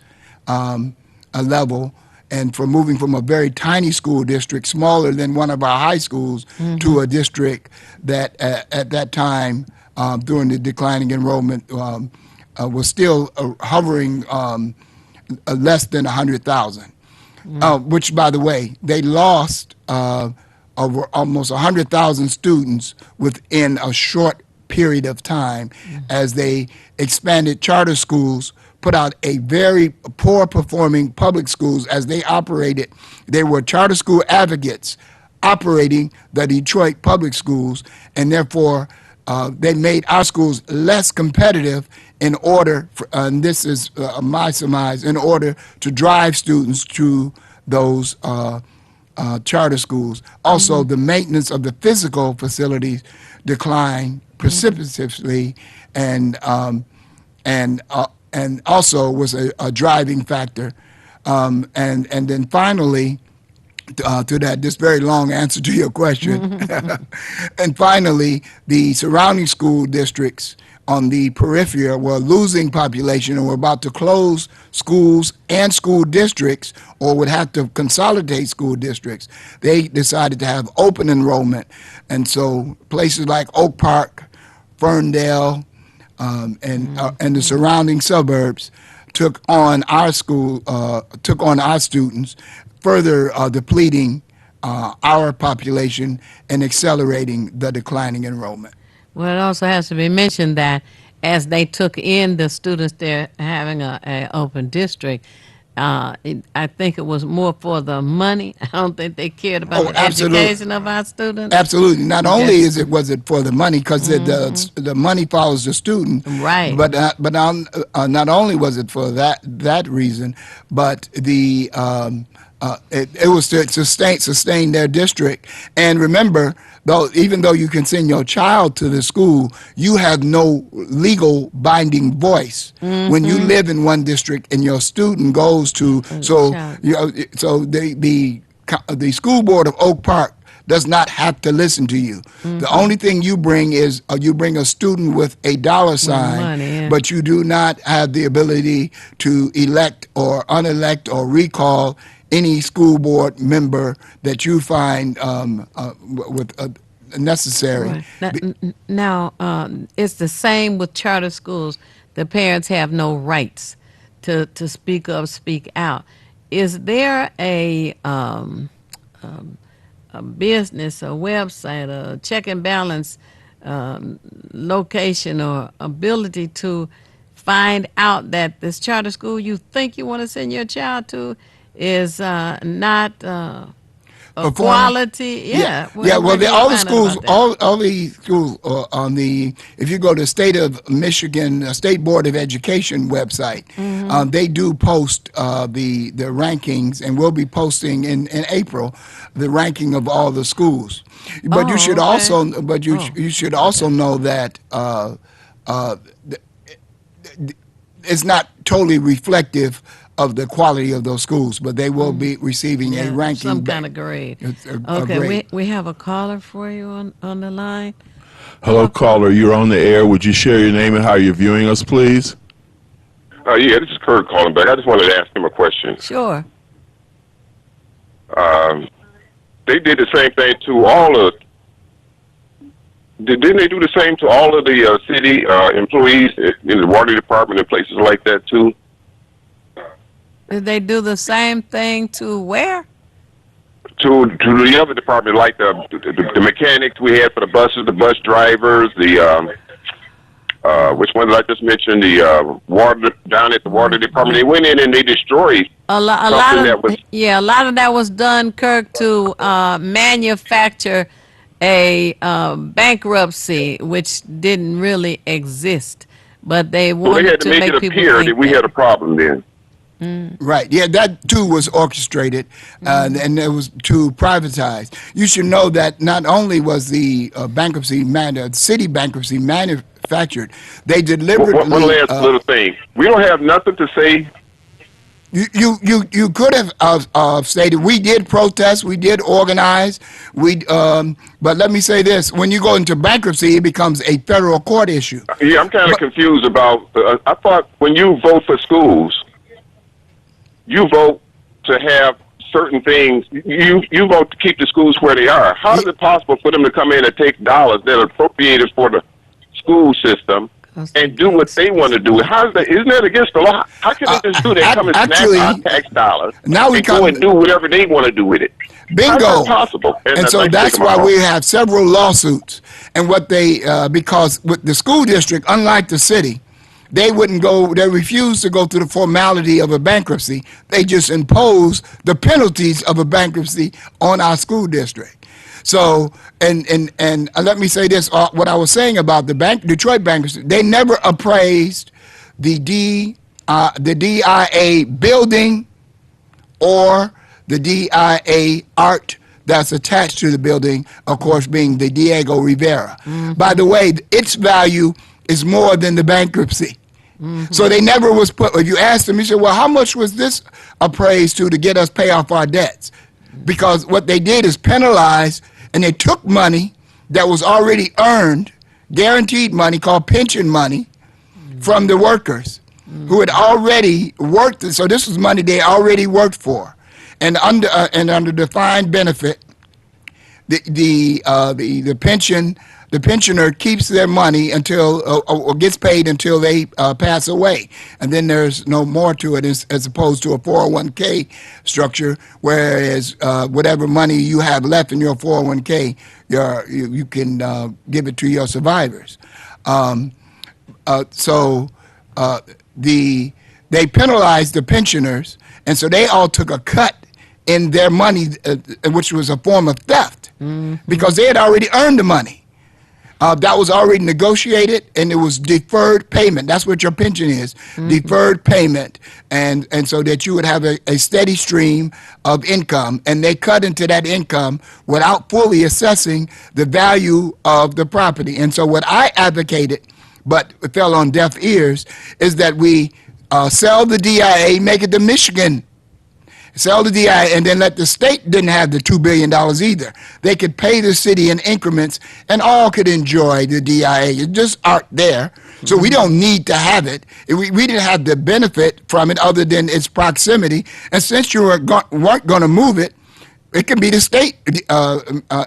L: level, and for moving from a very tiny school district, smaller than one of our high schools, to a district that at that time, during the declining enrollment, was still hovering less than 100,000. Which, by the way, they lost over almost 100,000 students within a short period of time as they expanded charter schools, put out a very poor performing public schools as they operated. They were charter school advocates operating the Detroit public schools, and therefore they made our schools less competitive in order, and this is my surmise, in order to drive students to those charter schools. Also, the maintenance of the physical facilities declined precipitously, and also was a driving factor. And then finally, to that, this very long answer to your question, and finally, the surrounding school districts on the periphery were losing population and were about to close schools and school districts, or would have to consolidate school districts. They decided to have open enrollment, and so places like Oak Park, Ferndale, and the surrounding suburbs took on our students, further depleting our population and accelerating the declining enrollment.
C: Well, it also has to be mentioned that as they took in the students they're having a open district, I think it was more for the money. I don't think they cared about the education of our students.
L: Absolutely. Not only was it for the money, because the money follows the student.
C: Right.
L: But not only was it for that reason, but it was to sustain their district. And remember, even though you can send your child to the school, you have no legal binding voice when you live in one district and your student goes to. So the school board of Oak Park does not have to listen to you. The only thing you bring is you bring a student with a dollar sign,
C: money,
L: but you do not have the ability to elect or unelect or recall any school board member that you find necessary.
C: Right. Now, it's the same with charter schools. The parents have no rights to speak up, speak out. Is there a business, a website, a check and balance location or ability to find out that this charter school you think you want to send your child to is not a quality?
L: Yeah. Well, all the schools, all these schools on the, if you go to State of Michigan State Board of Education website, they do post the rankings, and we'll be posting in April the ranking of all the schools. But you should also, you should also know that it's not totally reflective of the quality of those schools, but they will be receiving a ranking.
C: Some kind of grade.
L: A
C: Okay,
L: grade.
C: we have a caller for you on the line.
D: Hello, caller. You're on the air. Would you share your name and how you're viewing us, please?
H: Yeah, this is Kurt calling back. I just wanted to ask him a question.
C: Sure.
H: They did the same thing to all of. Didn't they do the same to all of the city employees in the water department and places like that too?
C: Did they do the same thing to where?
H: To the other department, like the mechanics we had for the buses, the bus drivers, the which one did I just mention? The water down at the water department. They went in and they destroyed
C: A lot of that was done, Kirk, to manufacture a bankruptcy, which didn't really exist, but they
H: Well,
C: wanted
H: they had to make it
C: people
H: appear
C: think
H: that we had a problem then.
L: Right. Yeah, that too was orchestrated, and it was to privatize. You should know that not only was the city bankruptcy manufactured, they deliberately.
H: One last little thing. We don't have nothing to say.
L: You could have stated we did protest, we did organize, but let me say this: when you go into bankruptcy, it becomes a federal court issue.
H: Yeah, I'm kind of confused about. I thought when you vote for schools, you vote to have certain things. You vote to keep the schools where they are. How is it possible for them to come in and take dollars that are appropriated for the school system and do what they want to do? Isn't that against the law? How can they just do that? Come and snatch our tax dollars and go and do whatever they want to do with it.
L: Bingo.
H: How is that possible?
L: And so that's why we have several lawsuits. And what because with the school district, unlike the city, they refuse to go through the formality of a bankruptcy. They just impose the penalties of a bankruptcy on our school district. So, and let me say this, what I was saying about the Detroit bankruptcy, they never appraised the DIA building or the DIA art that's attached to the building, of course, being the Diego Rivera. By the way, its value is more than the bankruptcy. So they never was put, if you asked them, you said, well, how much was this appraised to get us pay off our debts? Because what they did is penalize, and they took money that was already earned, guaranteed money called pension money, from the workers who had already worked. So this was money they already worked for. And under defined benefit, the pensioner keeps their money until or gets paid until they pass away, and then there's no more to it as opposed to a 401k structure, whereas whatever money you have left in your 401k, you can give it to your survivors. They penalized the pensioners, and so they all took a cut in their money, which was a form of theft, because they had already earned the money. That was already negotiated, and it was deferred payment. That's what your pension is, deferred payment, and so that you would have a steady stream of income, and they cut into that income without fully assessing the value of the property. And so what I advocated, but it fell on deaf ears, is that we sell the DIA, make it the Michigan. Sell the DIA, and then let the state didn't have the $2 billion either. They could pay the city in increments, and all could enjoy the DIA. It's just art there. So we don't need to have it. We didn't have the benefit from it other than its proximity. And since you weren't going to move it, it can be the State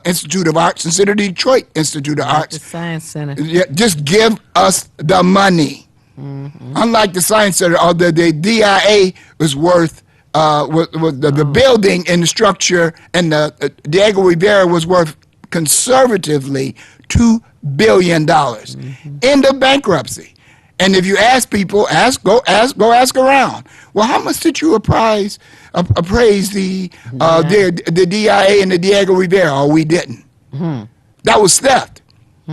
L: Institute of Arts instead of the Detroit Institute of Arts.
C: The Science Center.
L: Yeah, just give us the money. Unlike the Science Center, although the DIA was worth the building and the structure, and the Diego Rivera was worth conservatively $2 billion in the bankruptcy. And if you ask people, go ask around. Well, how much did you appraise the DIA and the Diego Rivera? Oh, we didn't. That was theft,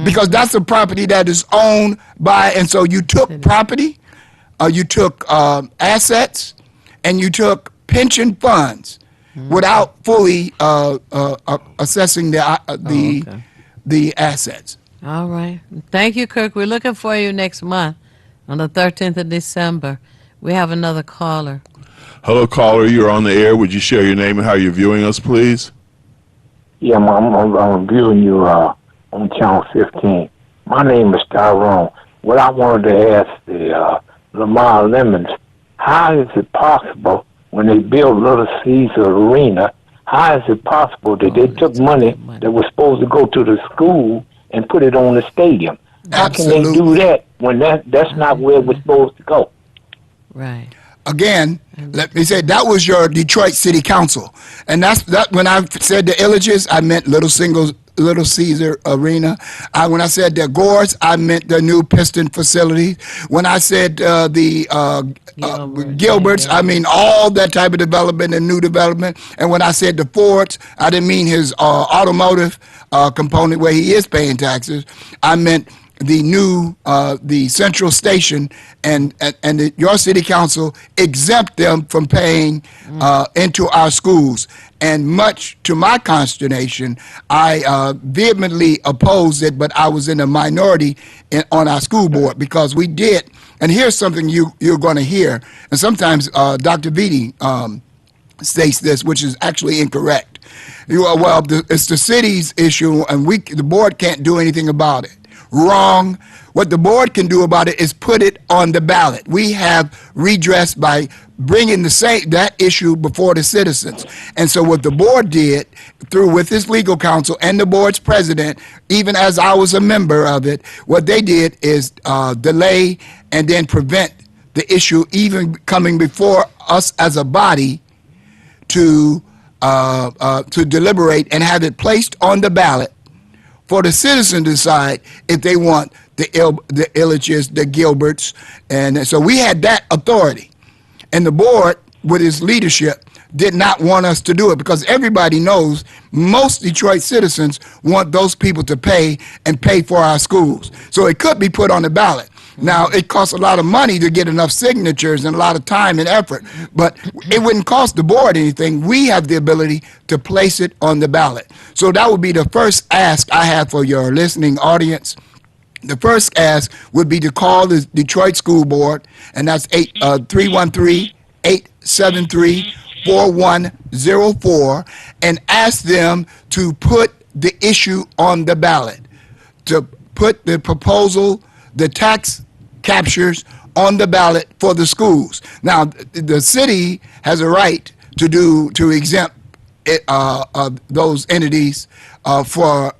L: because that's a property that is owned by, and so you took property, you took assets, and you took pension funds without fully assessing the assets.
C: All right. Thank you, Kirk. We're looking for you next month on the 13th of December. We have another caller.
D: Hello, caller. You're on the air. Would you share your name and how you're viewing us, please?
M: Yeah, I'm viewing you on Channel 15. My name is Tyrone. What I wanted to ask the Lamar Lemons, how is it possible when they built Little Caesar Arena, how is it possible that they took money that was supposed to go to the school and put it on the stadium? How can they do that when that's not where it was supposed to go?
C: Right.
L: Again, let me say that was your Detroit City Council, and that's when I said the Illages, I meant Little Caesar Arena. When I said the Gores, I meant the new Piston facility. When I said Gilbert's, I mean all that type of development and new development. And when I said the Fords, I didn't mean his automotive component where he is paying taxes. I meant the new the Central Station, and your city council exempt them from paying into our schools. And much to my consternation, I vehemently opposed it, but I was in a minority on our school board because we did. And here's something you're going to hear, and sometimes Dr. Vitti states this, which is actually incorrect. It's the city's issue, and the board can't do anything about it. Wrong. What the board can do about it is put it on the ballot. We have redressed by bringing that issue before the citizens. And so what the board did with his legal counsel and the board's president, even as I was a member of it, what they did is delay and then prevent the issue even coming before us as a body to deliberate and have it placed on the ballot for the citizen to decide if they want the Illages, the Gilberts. And so we had that authority. And the board, with its leadership, did not want us to do it because everybody knows most Detroit citizens want those people to pay for our schools. So it could be put on the ballot. Now, it costs a lot of money to get enough signatures and a lot of time and effort, but it wouldn't cost the board anything. We have the ability to place it on the ballot. So that would be the first ask I have for your listening audience. The first ask would be to call the Detroit School Board, and that's 313-873-4104, and ask them to put the issue on the ballot, to put the proposal, the tax captures on the ballot for the schools. Now, the city has a right to exempt those entities for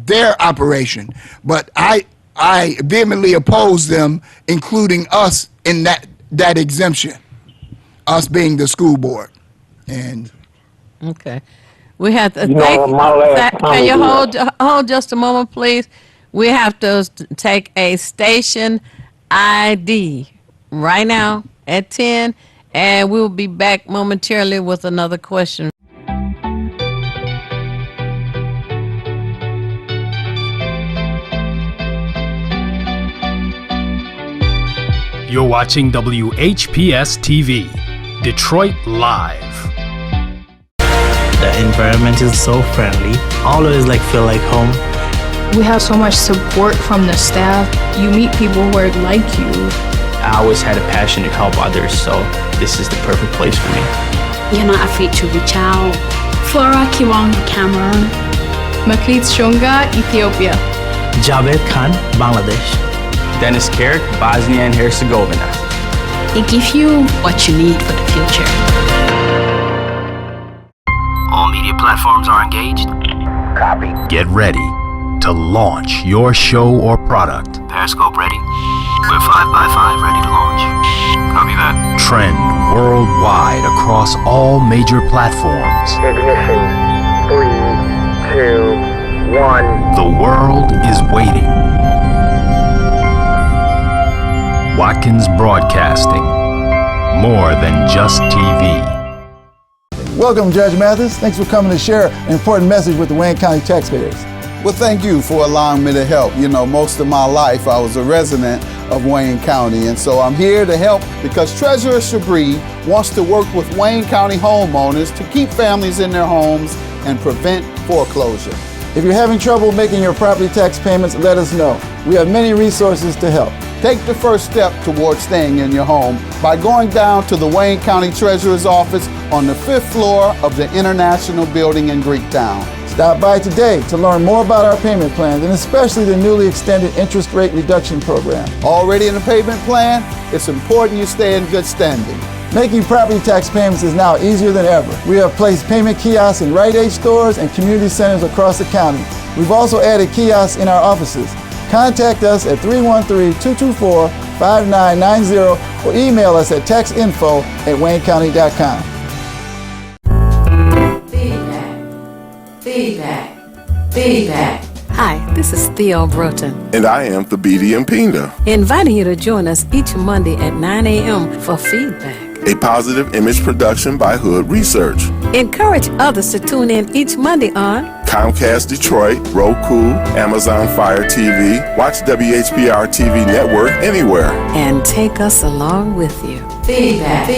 L: their operation, but I vehemently oppose them including us in that exemption, us being the school board. And
C: okay, we have to.
M: Can
C: you hold just a moment, please? We have to take a station ID right now at 10, and we'll be back momentarily with another question.
I: You're watching WHPS TV, Detroit Live.
N: The environment is so friendly. Always feel like home.
O: We have so much support from the staff. You meet people who are like you.
N: I always had a passion to help others, so this is the perfect place for me.
P: You're not afraid to reach out. Flora Kiwang, Cameroon.
O: Makrit Shunga, Ethiopia.
N: Javed Khan, Bangladesh. Dennis Carrick, Bosnia and Herzegovina.
P: It gives you what you need for the future.
Q: All media platforms are engaged.
M: Copy.
I: Get ready to launch your show or product.
Q: Periscope ready. We're 5x5 ready to launch. Copy that.
I: Trend worldwide across all major platforms.
M: Ignition. 3, 2, 1.
I: The world is waiting. Watkins Broadcasting. More than just TV.
R: Welcome, Judge Mathis. Thanks for coming to share an important message with the Wayne County taxpayers.
S: Well, thank you for allowing me to help. You know, most of my life I was a resident of Wayne County, and so I'm here to help because Treasurer Chabris wants to work with Wayne County homeowners to keep families in their homes and prevent foreclosure.
R: If you're having trouble making your property tax payments, let us know. We have many resources to help.
S: Take the first step towards staying in your home by going down to the Wayne County Treasurer's office on the 5th floor of the International Building in Greektown.
R: Stop by today to learn more about our payment plans and especially the newly extended interest rate reduction program.
S: Already in the payment plan? It's important you stay in good standing.
R: Making property tax payments is now easier than ever. We have placed payment kiosks in Rite Aid stores and community centers across the county. We've also added kiosks in our offices. Contact us at 313-224-5990 or email us at taxinfo@waynecounty.com.
C: Feedback. Hi, this is Theo Broughton,
D: And I am Thabiti Mpinda,
C: inviting you to join us each Monday at 9 a.m. for feedback.
D: a positive image production by Hood Research.
C: Encourage others to tune in each Monday on
D: Comcast Detroit, Roku, Amazon Fire TV, watch WHPR TV Network anywhere.
C: and take us along with you. Feedback.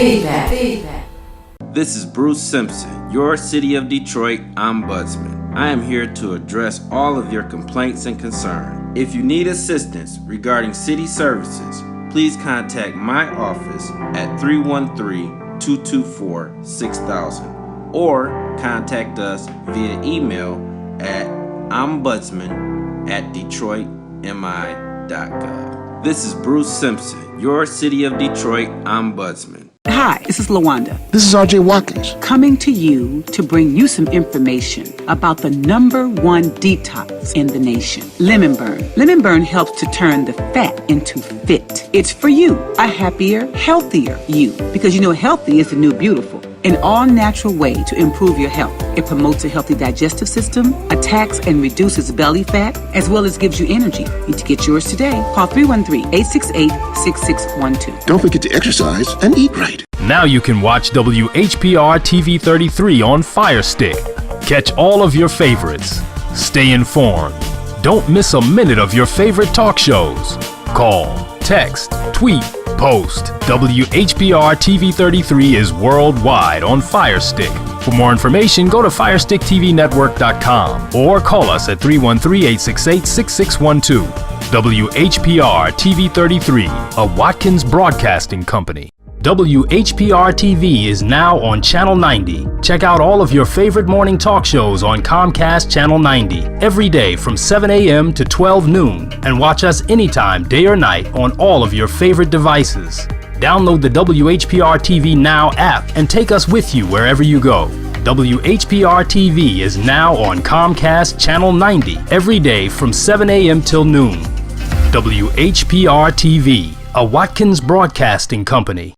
A: This is Bruce Simpson, your City of Detroit Ombudsman. I am here to address all of your complaints and concerns. If you need assistance regarding city services, please contact my office at 313-224-6000 or contact us via email at ombudsman@detroitmi.gov. This is Bruce Simpson, your City of Detroit Ombudsman.
J: Hi, this is LaWanda.
K: This is R.J. Watkins.
J: Coming to you to bring you some information about the #1 detox in the nation, Lemon Burn. Lemon Burn helps to turn the fat into fit. It's for you, a happier, healthier you, because you know healthy is the new beautiful. An all-natural way to improve your health. It promotes a healthy digestive system, attacks and reduces belly fat, as well as gives you energy. Need to get yours today. Call 313-868-6612.
K: Don't forget to exercise and eat right.
I: Now you can watch WHPR TV 33 on Fire Stick. Catch all of your favorites. Stay informed. Don't miss a minute of your favorite talk shows. Call, text, tweet, post. WHPR TV 33 is worldwide on Fire Stick. For more information, go to FirestickTVNetwork.com or call us at 313-868-6612. WHPR TV 33, a Watkins Broadcasting Company. WHPR TV is now on Channel 90. Check out all of your favorite morning talk shows on Comcast Channel 90 every day from 7 a.m. to 12 noon and watch us anytime, day or night, on all of your favorite devices. Download the WHPR TV Now app and take us with you wherever you go. WHPR TV is now on Comcast Channel 90 every day from 7 a.m. till noon. WHPR TV, a Watkins Broadcasting Company.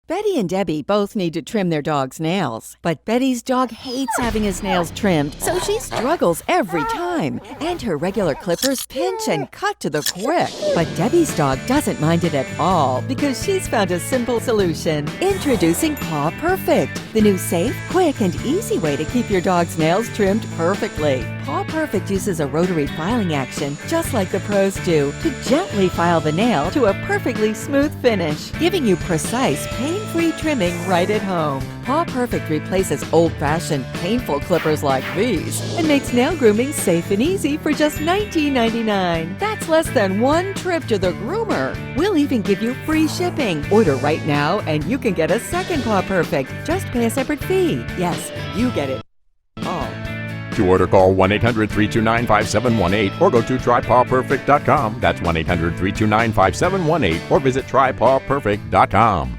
T: Betty and Debbie both need to trim their dog's nails, but Betty's dog hates having his nails trimmed, so she struggles every time. And her regular clippers pinch and cut to the quick. But Debbie's dog doesn't mind it at all because she's found a simple solution. Introducing Paw Perfect, the new safe, quick, and easy way to keep your dog's nails trimmed perfectly. Paw Perfect uses a rotary filing action, just like the pros do, to gently file the nail to a perfectly smooth finish, giving you precise, pain-free trimming right at home. Paw Perfect replaces old-fashioned, painful clippers like these and makes nail grooming safe and easy for just $19.99. That's less than one trip to the groomer. We'll even give you free shipping. Order right now and you can get a second Paw Perfect. Just pay a separate fee. Yes, you get it all.
U: To order, call 1-800-329-5718 or go to trypawperfect.com. That's 1-800-329-5718 or visit trypawperfect.com.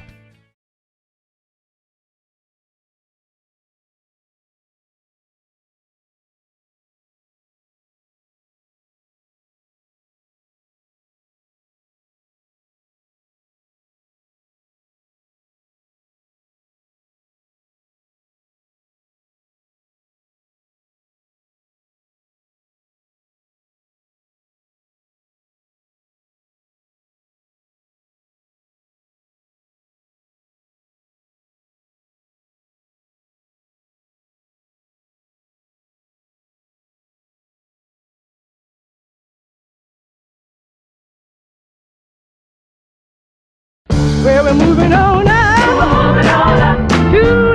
V: Well, we're moving on now. We're moving on up to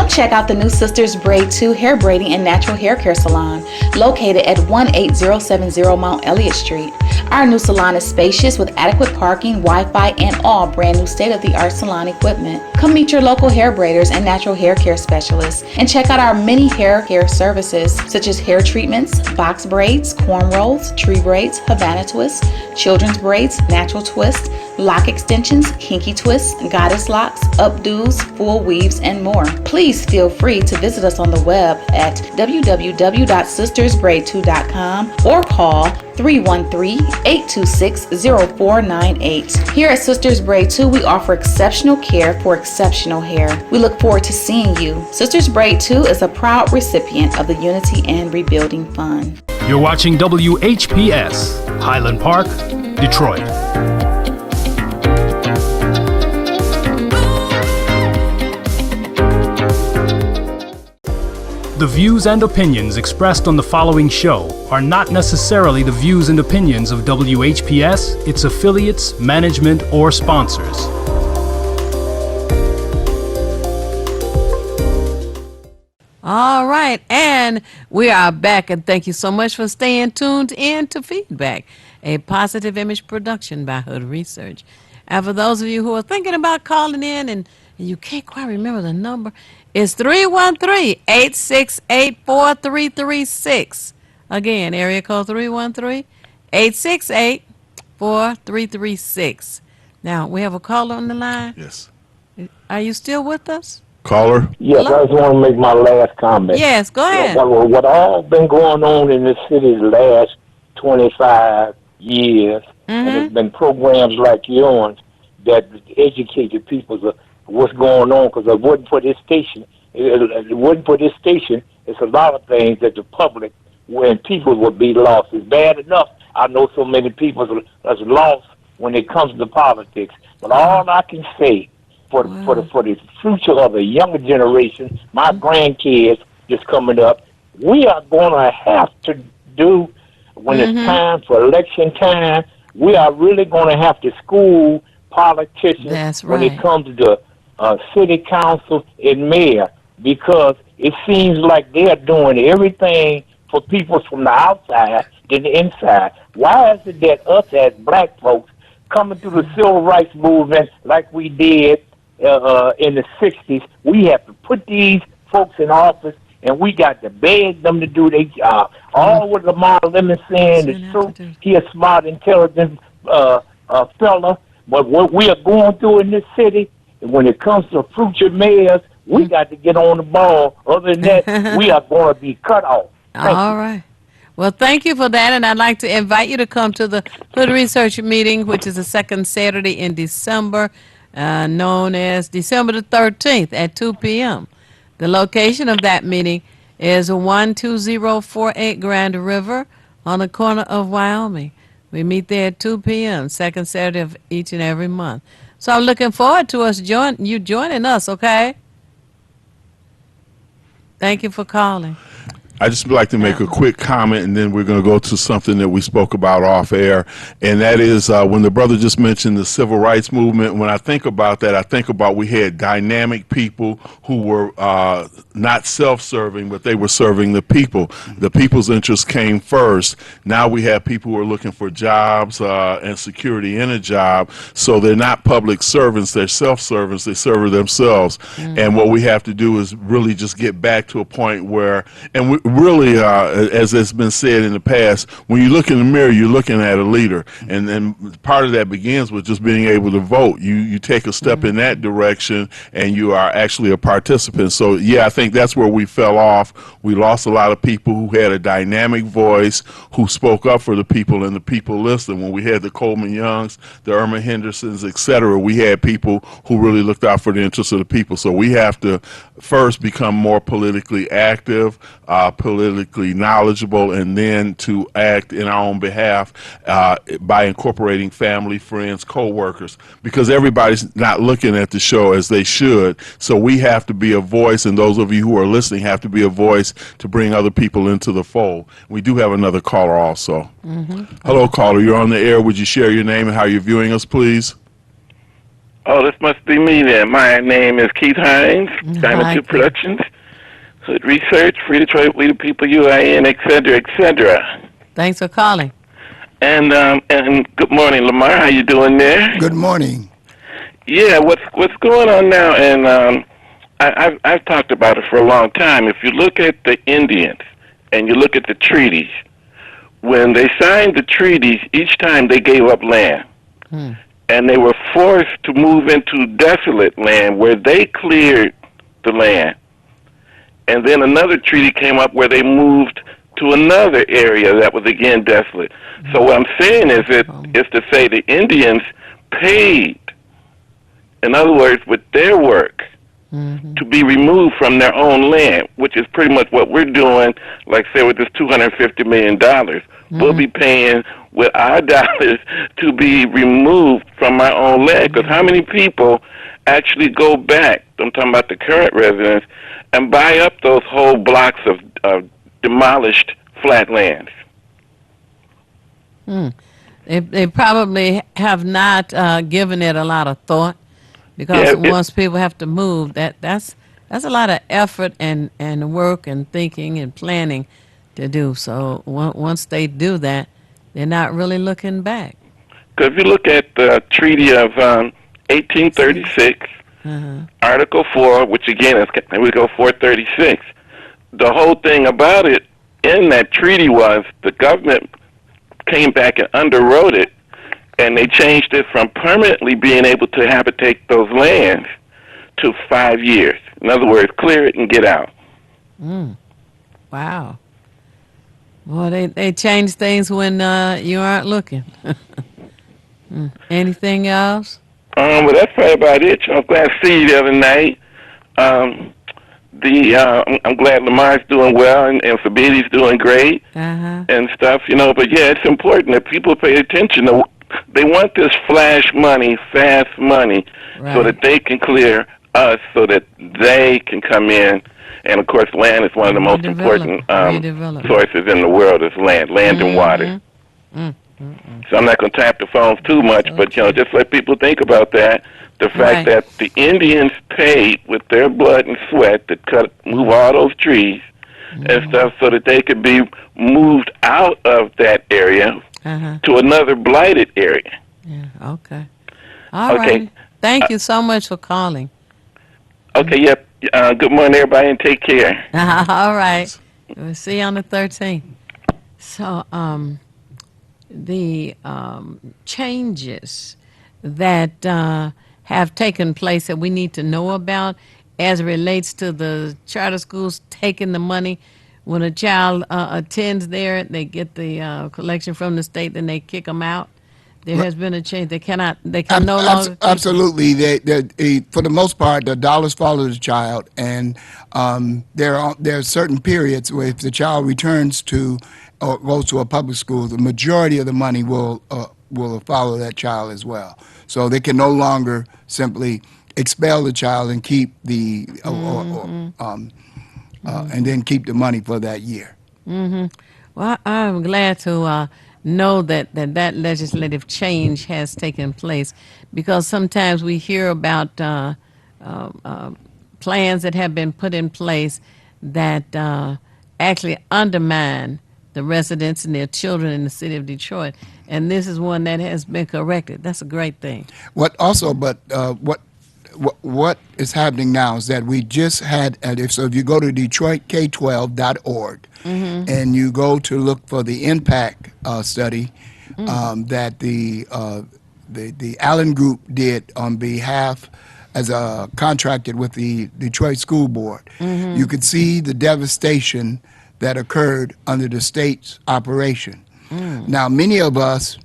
E: Come check out the new Sisters Braid 2 hair braiding and natural hair care salon located at 18070 Mount Elliott Street. Our new salon is spacious with adequate parking, Wi-Fi, and all brand new state-of-the-art salon equipment. Come meet your local hair braiders and natural hair care specialists and check out our many hair care services such as hair treatments, box braids, cornrows, tree braids, Havana twists, children's braids, natural twists, lock extensions, kinky twists, goddess locks, updos, full weaves, and more. Please feel free to visit us on the web at www.sistersbraid2.com or call 313-826-0498. Here at Sisters Braid 2, we offer exceptional care for exceptional hair. We look forward to seeing you. Sisters Braid 2 is a proud recipient of the Unity and Rebuilding Fund.
I: You're watching WHPS, Highland Park, Detroit. The views and opinions expressed on the following show are not necessarily the views and opinions of WHPS, its affiliates, management, or sponsors.
C: All right, and we are back, and thank you so much for staying tuned in to Feedback, a positive image production by Hood Research. And for those of you who are thinking about calling in and you can't quite remember the number, it's 313-868-4336. Again, area code 313-868-4336. Now, we have a caller on the line.
D: Yes.
C: Are you still with us?
D: Caller?
M: Yes,
C: Hello?
M: I just want to make my last comment.
C: Yes, go ahead.
M: What all been going on in this city the last 25 years, and it's been programs like yours that educate the people of what's going on, because if it wasn't for this station, it's a lot of things that the public and people would be lost. It's bad enough I know so many people that's lost when it comes to politics. But all I can say for the future of the younger generation, my grandkids just coming up, we are going to have to do, when it's time for election time, we are really going to have to school politicians when it comes to city council and mayor, because it seems like they're doing everything for people from the outside than the inside. Why is it that us as black folks coming through the civil rights movement like we did in the 60s, we have to put these folks in office and we got to beg them to do their job. All what Lamar Lemon saying is true. He a smart, intelligent fella, but what we are going through in this city, when it comes to future mayors, we got to get on the ball. Other than that, we are going to be cut off.
C: All right. Well, thank you for that, and I'd like to invite you to come to the Hood Research meeting, which is the second Saturday in December, known as December the 13th at 2 p.m. The location of that meeting is 12048 Grand River on the corner of Wyoming. We meet there at 2 p.m., second Saturday of each and every month. So I'm looking forward to you joining us, okay? Thank you for calling.
D: I just like to make a quick comment, and then we're going to go to something that we spoke about off air, and that is when the brother just mentioned the civil rights movement. When I think about that, I think about we had dynamic people who were not self-serving, but they were serving the people. The people's interests came first. Now we have people who are looking for jobs and security in a job, so they're not public servants, they're self-servants, they serve themselves. And what we have to do is really just get back to a point where, and we really, as has been said in the past, when you look in the mirror, you're looking at a leader, and then part of that begins with just being able to vote. You take a step in that direction, and you are actually a participant. So yeah, I think that's where we fell off. We lost a lot of people who had a dynamic voice, who spoke up for the people, and the people listened. When we had the Coleman Youngs, the Irma Hendersons, etc., we had people who really looked out for the interests of the people. So we have to first become more politically active, politically knowledgeable, and then to act in our own behalf by incorporating family, friends, co-workers, because everybody's not looking at the show as they should. So we have to be a voice, and those of you who are listening have to be a voice to bring other people into the fold. We do have another caller also. Hello, caller. You're on the air. Would you share your name and how you're viewing us, please?
F: Oh, this must be me then. My name is Keith Hines, Diamond
C: Hi,
F: 2
C: Keith.
F: Productions, Hood Research, Free Detroit, We the People, UIN, et cetera, et cetera.
C: Thanks for calling.
F: And good morning, Lamar. How you doing there?
L: Good morning.
F: Yeah, what's going on now? And I've talked about it for a long time. If you look at the Indians and you look at the treaties, when they signed the treaties, each time they gave up land. And they were forced to move into desolate land where they cleared the land. And then another treaty came up where they moved to another area that was again desolate. So what I'm saying is to say the Indians paid, in other words, with their work, to be removed from their own land, which is pretty much what we're doing, like say with this $250 million. We'll be paying with our dollars to be removed from our own land. Because how many people actually go back, I'm talking about the current residents, and buy up those whole blocks of demolished flat lands?
C: They probably have not given it a lot of thought, because once people have to move, that's a lot of effort and work and thinking and planning to do. So once they do that, they're not really looking back.
F: Because if you look at the Treaty of 1836, Article 4, which again is, here we go, 436, the whole thing about it in that treaty was the government came back and underwrote it, and they changed it from permanently being able to habitate those lands to 5 years. In other words, clear it and get out.
C: Wow. Well, they change things when you aren't looking. Anything else?
F: Well, that's probably about it. I'm glad to see you the other night. I'm glad Lamar's doing well and Sabiti's doing great and stuff, But yeah, it's important that people pay attention. They want this flash money, fast money, so that they can clear us, so that they can come in. And of course, land is one of the most important sources in the world. Is land and water. So I'm not going to tap the phones too much, but just let people think about that. The fact that the Indians paid with their blood and sweat to move all those trees and stuff, so that they could be moved out of that area to another blighted area.
C: Yeah. Okay. All right. Thank you so much for calling.
F: Okay. Yep. Good morning, everybody, and take care.
C: All right. We'll see you on the 13th. So, the changes that have taken place that we need to know about as it relates to the charter schools taking the money. When a child attends there, they get the collection from the state, then they kick them out. There has been a change. They can no longer.
L: Absolutely. They, for the most part, the dollars follow the child, and there are certain periods where if the child returns to or goes to a public school, the majority of the money will follow that child as well. So they can no longer simply expel the child and keep the and then keep the money for that year.
C: Well, I'm glad to know that legislative change has taken place, because sometimes we hear about plans that have been put in place that actually undermine the residents and their children in the city of Detroit, and this is one that has been corrected. That's a great thing.
L: What is happening now is that we just had, so if you go to DetroitK12.org and you go to look for the impact study that the Allen Group did on behalf as contracted with the Detroit School Board, you could see the devastation that occurred under the state's operation. Now, many of us,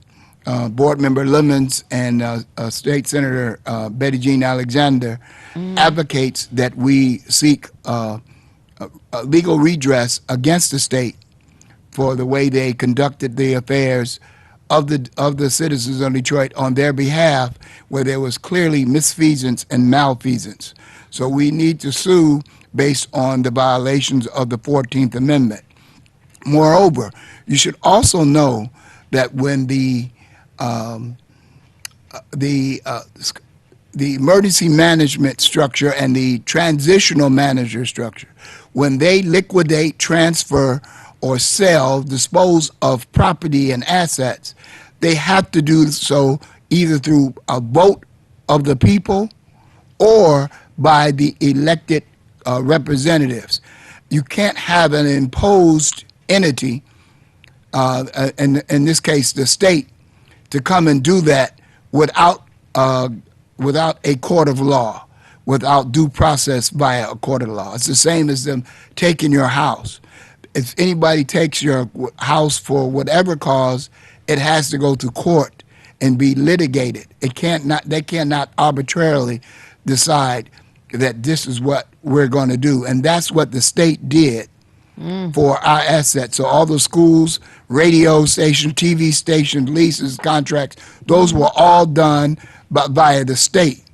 L: Board Member Lemons and State Senator Betty Jean Alexander, advocates that we seek a legal redress against the state for the way they conducted the affairs of the citizens of Detroit on their behalf, where there was clearly misfeasance and malfeasance. So we need to sue based on the violations of the 14th Amendment. Moreover, you should also know the emergency management structure and the transitional manager structure, when they liquidate, transfer, or sell, dispose of property and assets, they have to do so either through a vote of the people or by the elected representatives. You can't have an imposed entity, in this case the state, to come and do that without a court of law, without due process via a court of law. It's the same as them taking your house. If anybody takes your house for whatever cause, it has to go to court and be litigated. They cannot arbitrarily decide that this is what we're going to do. And that's what the state did for our assets. So all the schools, radio stations, TV stations, leases, contracts, those were all done via the state.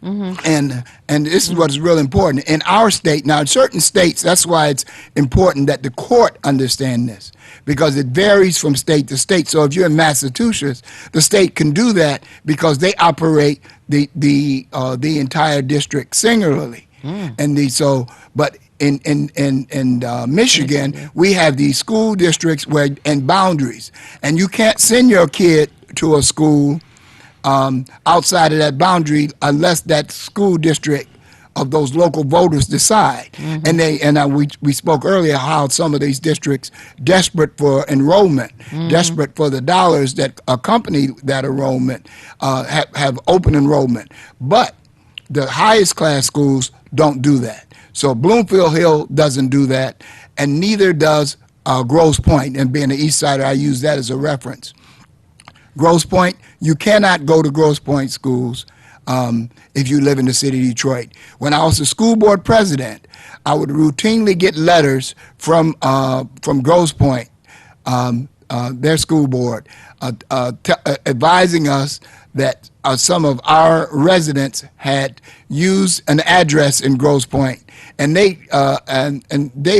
L: And this is what is real important. In our state, now in certain states, that's why it's important that the court understand this, because it varies from state to state. So if you're in Massachusetts, the state can do that because they operate the entire district singularly. But in Michigan, we have these school districts and boundaries, and you can't send your kid to a school outside of that boundary unless that school district of those local voters decide. And we spoke earlier how some of these districts, desperate for enrollment, desperate for the dollars that accompany that enrollment, have open enrollment. But the highest class schools don't do that. So Bloomfield Hill doesn't do that, and neither does Grosse Pointe. And being an East Sider, I use that as a reference. Grosse Pointe, you cannot go to Grosse Pointe schools if you live in the city of Detroit. When I was the school board president, I would routinely get letters from Grosse Pointe, their school board, advising us that some of our residents had used an address in Grosse Pointe, and they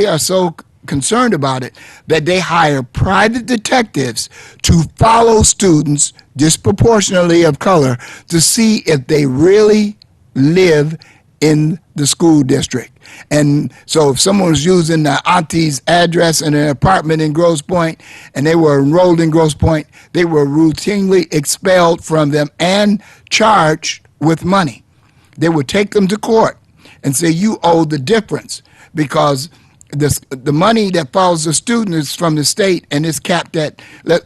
L: are so concerned about it that they hire private detectives to follow students disproportionately of color to see if they really live in the school district. And so if someone was using the auntie's address in an apartment in Grosse Pointe and they were enrolled in Grosse Pointe, they were routinely expelled from them and charged with money. They would take them to court and say, you owe the difference, because the money that follows the student is from the state and is capped at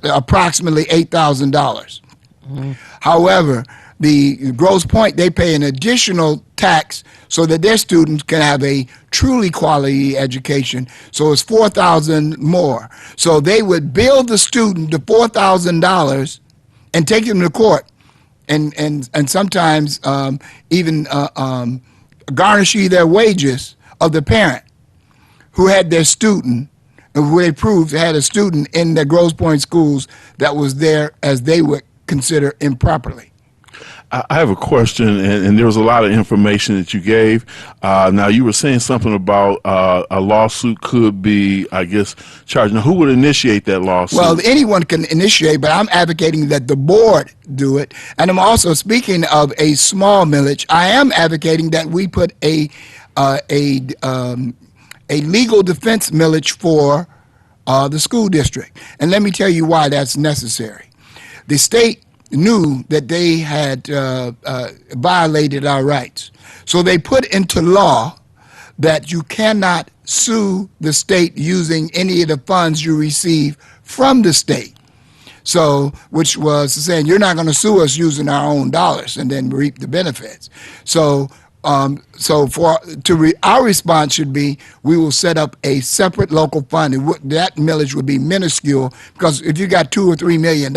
L: approximately $8,000. However, the Grosse Pointe, they pay an additional tax so that their students can have a truly quality education. So it's $4,000 more. So they would bill the student the $4,000 and take them to court, and sometimes even garnish their wages of the parent who had their student, who they proved had a student in the Grosse Pointe schools that was there as they would consider improperly.
D: I have a question, and there was a lot of information that you gave. Now, you were saying something about a lawsuit could be, I guess, charged. Now, who would initiate that lawsuit?
L: Well, anyone can initiate, but I'm advocating that the board do it. And I'm also, speaking of a small millage, I am advocating that we put a legal defense millage for the school district. And let me tell you why that's necessary. The state knew that they had violated our rights. So they put into law that you cannot sue the state using any of the funds you receive from the state. So, which was saying, you're not going to sue us using our own dollars and then reap the benefits. So, our response should be, we will set up a separate local fund, and that millage would be minuscule, because if you got $2 or $3 million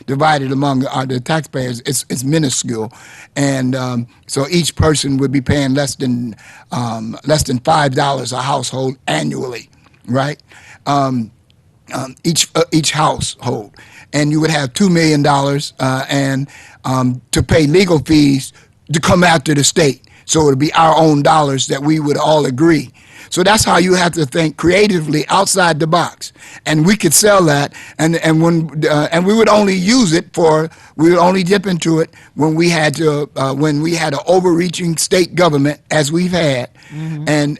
L: divided among the taxpayers, it's minuscule, and so each person would be paying less than $5 a household annually, right? Each household, and you would have $2 million and to pay legal fees to come after the state. So it would be our own dollars that we would all agree. So that's how you have to think creatively outside the box. And we could sell that, and we would only use it we would only dip into it when we had an overreaching state government, as we've had, and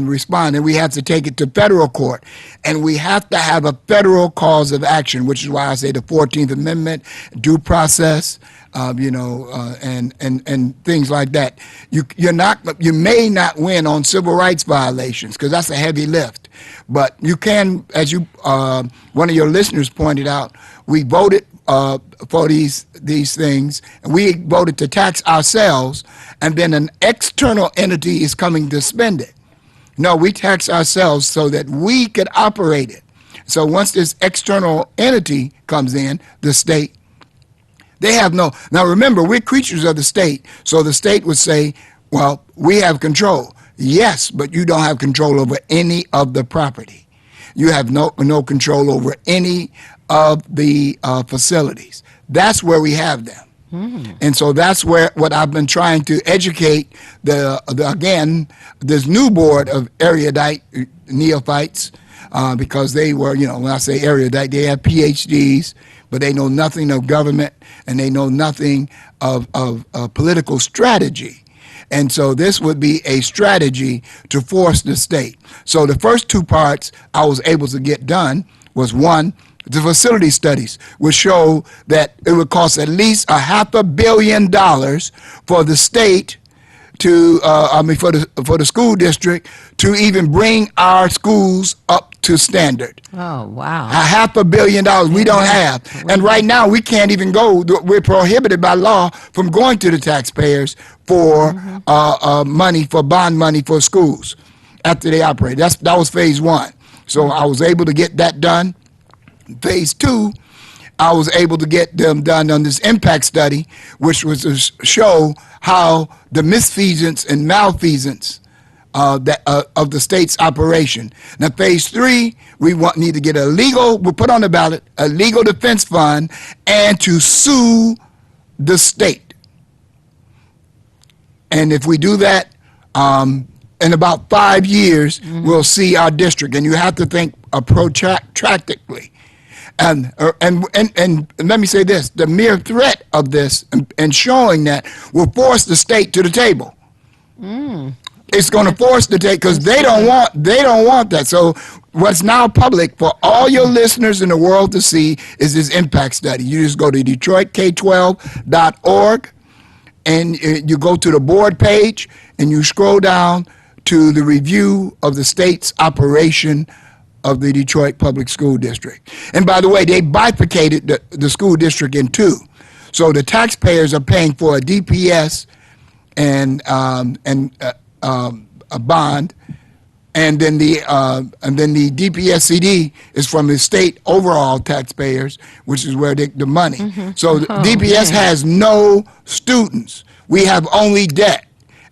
L: respond. And we have to take it to federal court, and we have to have a federal cause of action, which is why I say the 14th Amendment, due process, and things like that. You may not win on civil rights violations because that's a heavy lift, but you can, as one of your listeners pointed out, we voted for these things, and we voted to tax ourselves, and then an external entity is coming to spend it. No, we tax ourselves so that we could operate it. So once this external entity comes in, the state, they have now remember, we're creatures of the state, so the state would say, well, we have control. Yes, but you don't have control over any of the property. You have no control over any of the facilities. That's where we have them. And so that's what I've been trying to educate this new board of erudite neophytes, because they were, when I say erudite, they have PhDs, but they know nothing of government, and they know nothing of political strategy. And so this would be a strategy to force the state. So the first two parts I was able to get done was, one, the facility studies would show that it would cost at least $500 million for the state to, for the school district to even bring our schools up to standard.
C: Oh, wow.
L: $500 million we don't have. And right now we can't even go. We're prohibited by law from going to the taxpayers for bond money for schools after they operate. That was phase one. So I was able to get that done. Phase two, I was able to get them done on this impact study, which was to show how the misfeasance and malfeasance of the state's operation. Now, phase three, we need to get we'll put on the ballot a legal defense fund and to sue the state. And if we do that, in about 5 years, we'll see our district. And you have to think protractically. And let me say this: the mere threat of this and showing that will force the state to the table. It's going to force the state because they don't want that. So what's now public for all your listeners in the world to see is this impact study. You just go to DetroitK12.org and you go to the board page and you scroll down to the review of the state's operation of the Detroit Public School District. And by the way, they bifurcated the school district in two. So the taxpayers are paying for a DPS and a bond, and then the DPS-CD is from the state overall taxpayers, which is where the money. So the DPS has no students. We have only debt,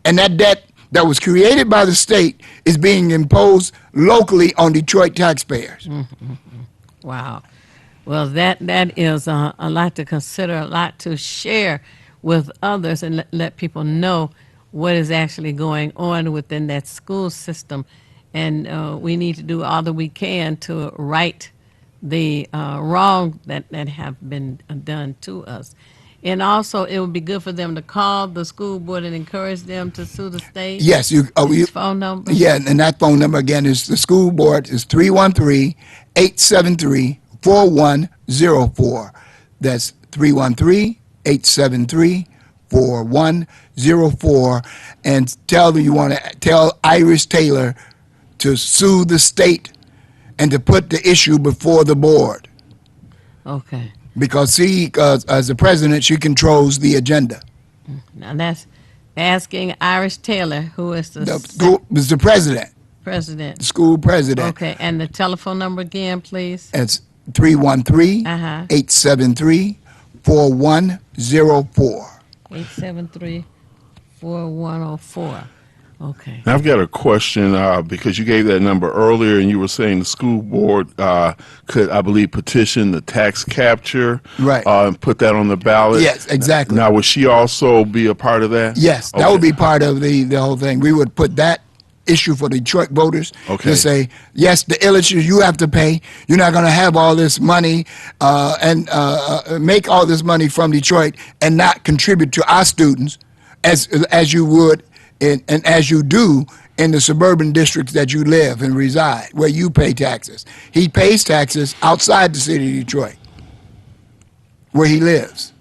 L: and that debt that was created by the state is being imposed locally on Detroit taxpayers.
C: Wow. Well, that is a lot to consider, a lot to share with others, and let people know what is actually going on within that school system. And we need to do all that we can to right the wrong that have been done to us. And also, it would be good for them to call the school board and encourage them to sue the state.
L: Yes,
C: phone number.
L: Yeah, and that phone number again is the school board is 313-873-4104. That's 313-873-4104, and you want to tell Iris Taylor to sue the state and to put the issue before the board.
C: Okay.
L: Because as the president, she controls the agenda.
C: Now that's asking Iris Taylor, who is the
L: president.
C: President.
L: The school president.
C: Okay, and the telephone number again, please.
L: It's 313-873-4104.
C: 873-4104. Okay.
D: Now I've got a question because you gave that number earlier, and you were saying the school board could, I believe, petition the tax capture,
L: right,
D: and put that on the ballot.
L: Yes, exactly.
D: Now, would she also be a part of that?
L: Yes, that would be part of the whole thing. We would put that issue for Detroit voters.
D: Okay.
L: To say, yes, the illiteracy you have to pay. You're not going to have all this money and make all this money from Detroit and not contribute to our students as you would and as you do in the suburban districts that you live and reside, where you pay taxes. He pays taxes outside the city of Detroit, where he lives.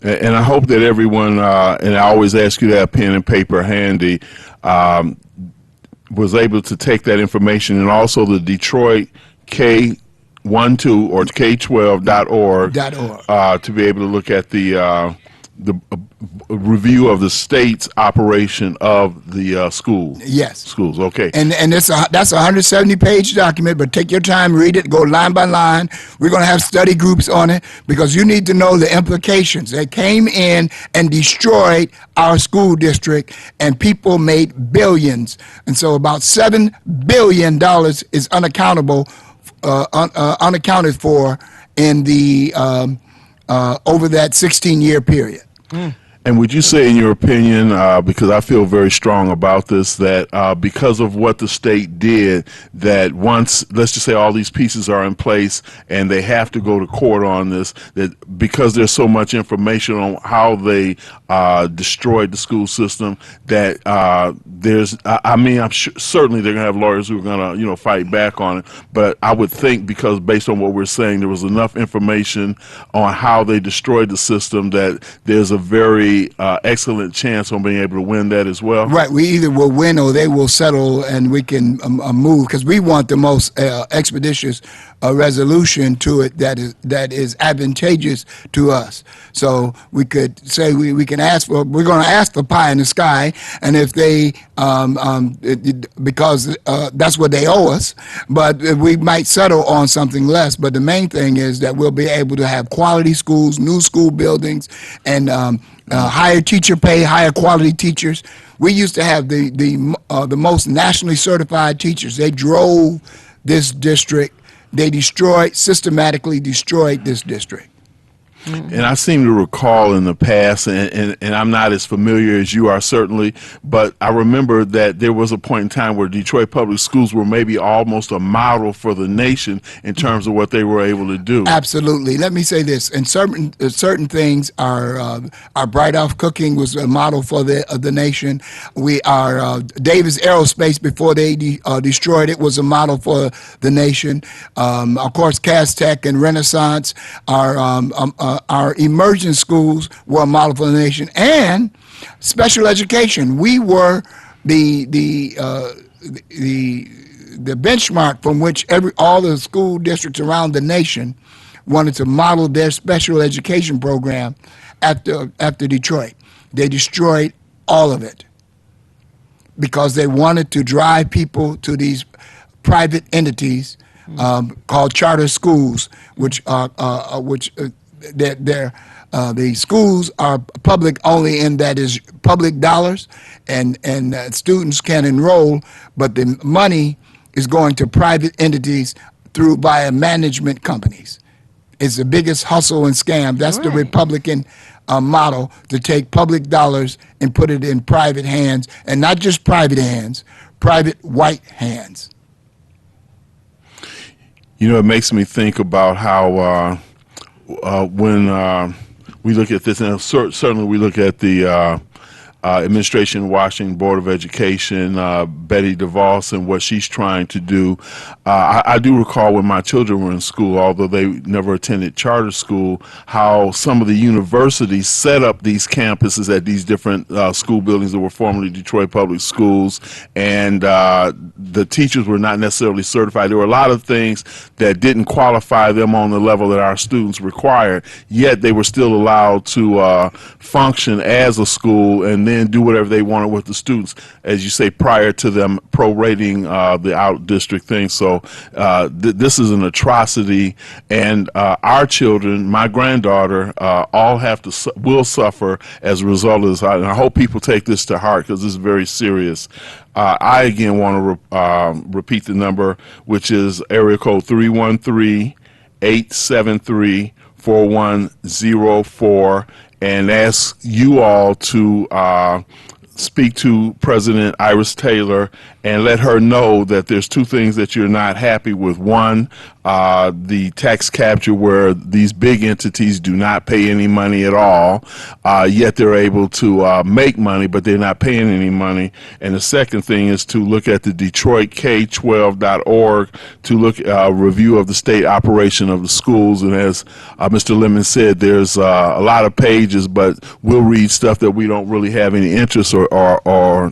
D: And I hope that everyone, and I always ask you to have pen and paper handy, was able to take that information, and also the Detroit K12 or K12.org to be able to look at the review of the state's operation of the schools.
L: Yes.
D: Schools, okay.
L: And that's a 170-page document, but take your time, read it, go line by line. We're going to have study groups on it because you need to know the implications. They came in and destroyed our school district, and people made billions. And so about $7 billion is unaccounted for in the over that 16-year period.
D: And would you say, in your opinion, because I feel very strong about this, that because of what the state did, that once, let's just say all these pieces are in place and they have to go to court on this, that because there's so much information on how they destroyed the school system, that I'm sure, certainly they're going to have lawyers who are going to, fight back on it. But I would think, because based on what we're saying, there was enough information on how they destroyed the system that there's a very excellent chance on being able to win that as well.
L: Right. We either will win or they will settle, and we can move, because we want the most expeditious resolution to it that is advantageous to us. So we could say we're going to ask for pie in the sky, and if they because that's what they owe us, but we might settle on something less. But the main thing is that we'll be able to have quality schools, new school buildings, and higher teacher pay, higher quality teachers. We used to have the most nationally certified teachers. They drove this district. They systematically destroyed this district.
D: And I seem to recall in the past, and I'm not as familiar as you are certainly, but I remember that there was a point in time where Detroit Public Schools were maybe almost a model for the nation in terms of what they were able to do.
L: Absolutely. Let me say this: and certain things our Bright Off Cooking was a model for the nation. Davis Aerospace, before they destroyed it, was a model for the nation. Of course, Cass Tech and Renaissance our immersion schools were a model for the nation, and special education. We were the benchmark from which all the school districts around the nation wanted to model their special education program after Detroit. They destroyed all of it because they wanted to drive people to these private entities called charter schools, the schools are public only in that is public dollars, and students can enroll, but the money is going to private entities via management companies. It's the biggest hustle and scam. That's the Republican model, to take public dollars and put it in private hands, and not just private hands, private white hands.
D: It makes me think about how when we look at this, and certainly we look at the administration in Washington, Board of Education, Betty DeVos, and what she's trying to do. I do recall when my children were in school, although they never attended charter school, how some of the universities set up these campuses at these different school buildings that were formerly Detroit Public Schools, and the teachers were not necessarily certified. There were a lot of things that didn't qualify them on the level that our students required, yet they were still allowed to function as a school and then do whatever they wanted with the students, as you say, prior to them prorating the out-district thing. So this is an atrocity, and our children, my granddaughter, all will suffer as a result of this. And I hope people take this to heart, because this is very serious. I again want to repeat the number, which is area code 313-873-4104, and ask you all to speak to President Iris Taylor and let her know that there's two things that you're not happy with. One, the tax capture where these big entities do not pay any money at all, yet they're able to make money, but they're not paying any money. And the second thing is to look at the DetroitK12.org to look review of the state operation of the schools. And as Mr. Lemon said, there's a lot of pages, but we'll read stuff that we don't really have any interest or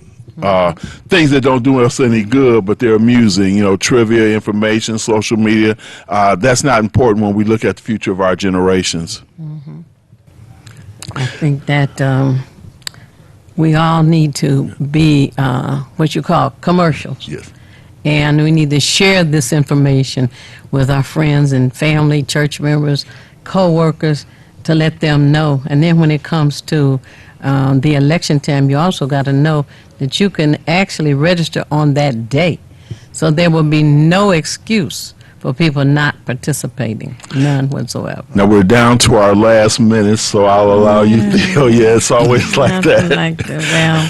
D: things that don't do us any good, but they're amusing, trivia, information, social media. That's not important when we look at the future of our generations.
C: Mm-hmm. I think that we all need to be what you call commercials.
D: Yes.
C: And we need to share this information with our friends and family, church members, co-workers, to let them know. And then when it comes to the election time, you also got to know that you can actually register on that day. So there will be no excuse for people not participating, none whatsoever.
D: Now we're down to our last minute, so I'll allow you to it's always like that.
C: Like that. Well,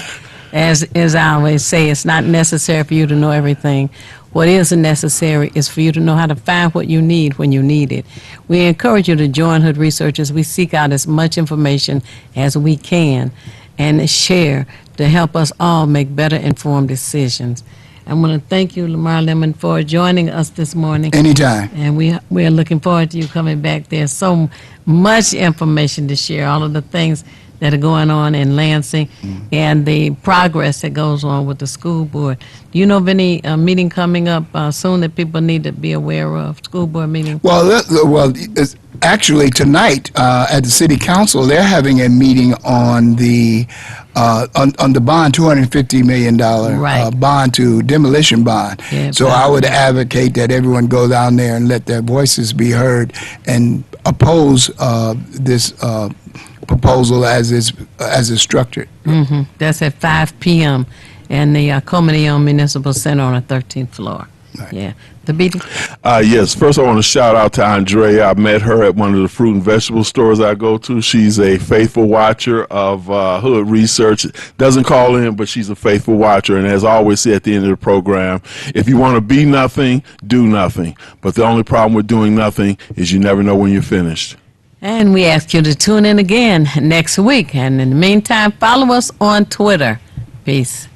C: as I always say, it's not necessary for you to know everything. What is necessary is for you to know how to find what you need when you need it. We encourage you to join Hood Researchers. We seek out as much information as we can and share to help us all make better informed decisions. I want to thank you, Lamar Lemon, for joining us this morning.
L: Anytime.
C: And we are looking forward to you coming back. There's so much information to share, all of the things that are going on in Lansing and the progress that goes on with the school board. Do you know of any meeting coming up soon that people need to be aware of, school board meeting?
L: Well, it's actually tonight at the city council, they're having a meeting on the bond, $250 million bond to demolition bond.
C: Yeah,
L: so I would advocate that everyone go down there and let their voices be heard and oppose this proposal as it's structured.
C: Mm-hmm. That's at 5 p.m. in the Comineo Municipal Center on the 13th floor. Right. Yeah. The meeting?
D: Yes. First, I want to shout out to Andrea. I met her at one of the fruit and vegetable stores I go to. She's a faithful watcher of Hood Research. Doesn't call in, but she's a faithful watcher. And as I always say at the end of the program, if you want to be nothing, do nothing. But the only problem with doing nothing is you never know when you're finished.
C: And we ask you to tune in again next week. And in the meantime, follow us on Twitter. Peace.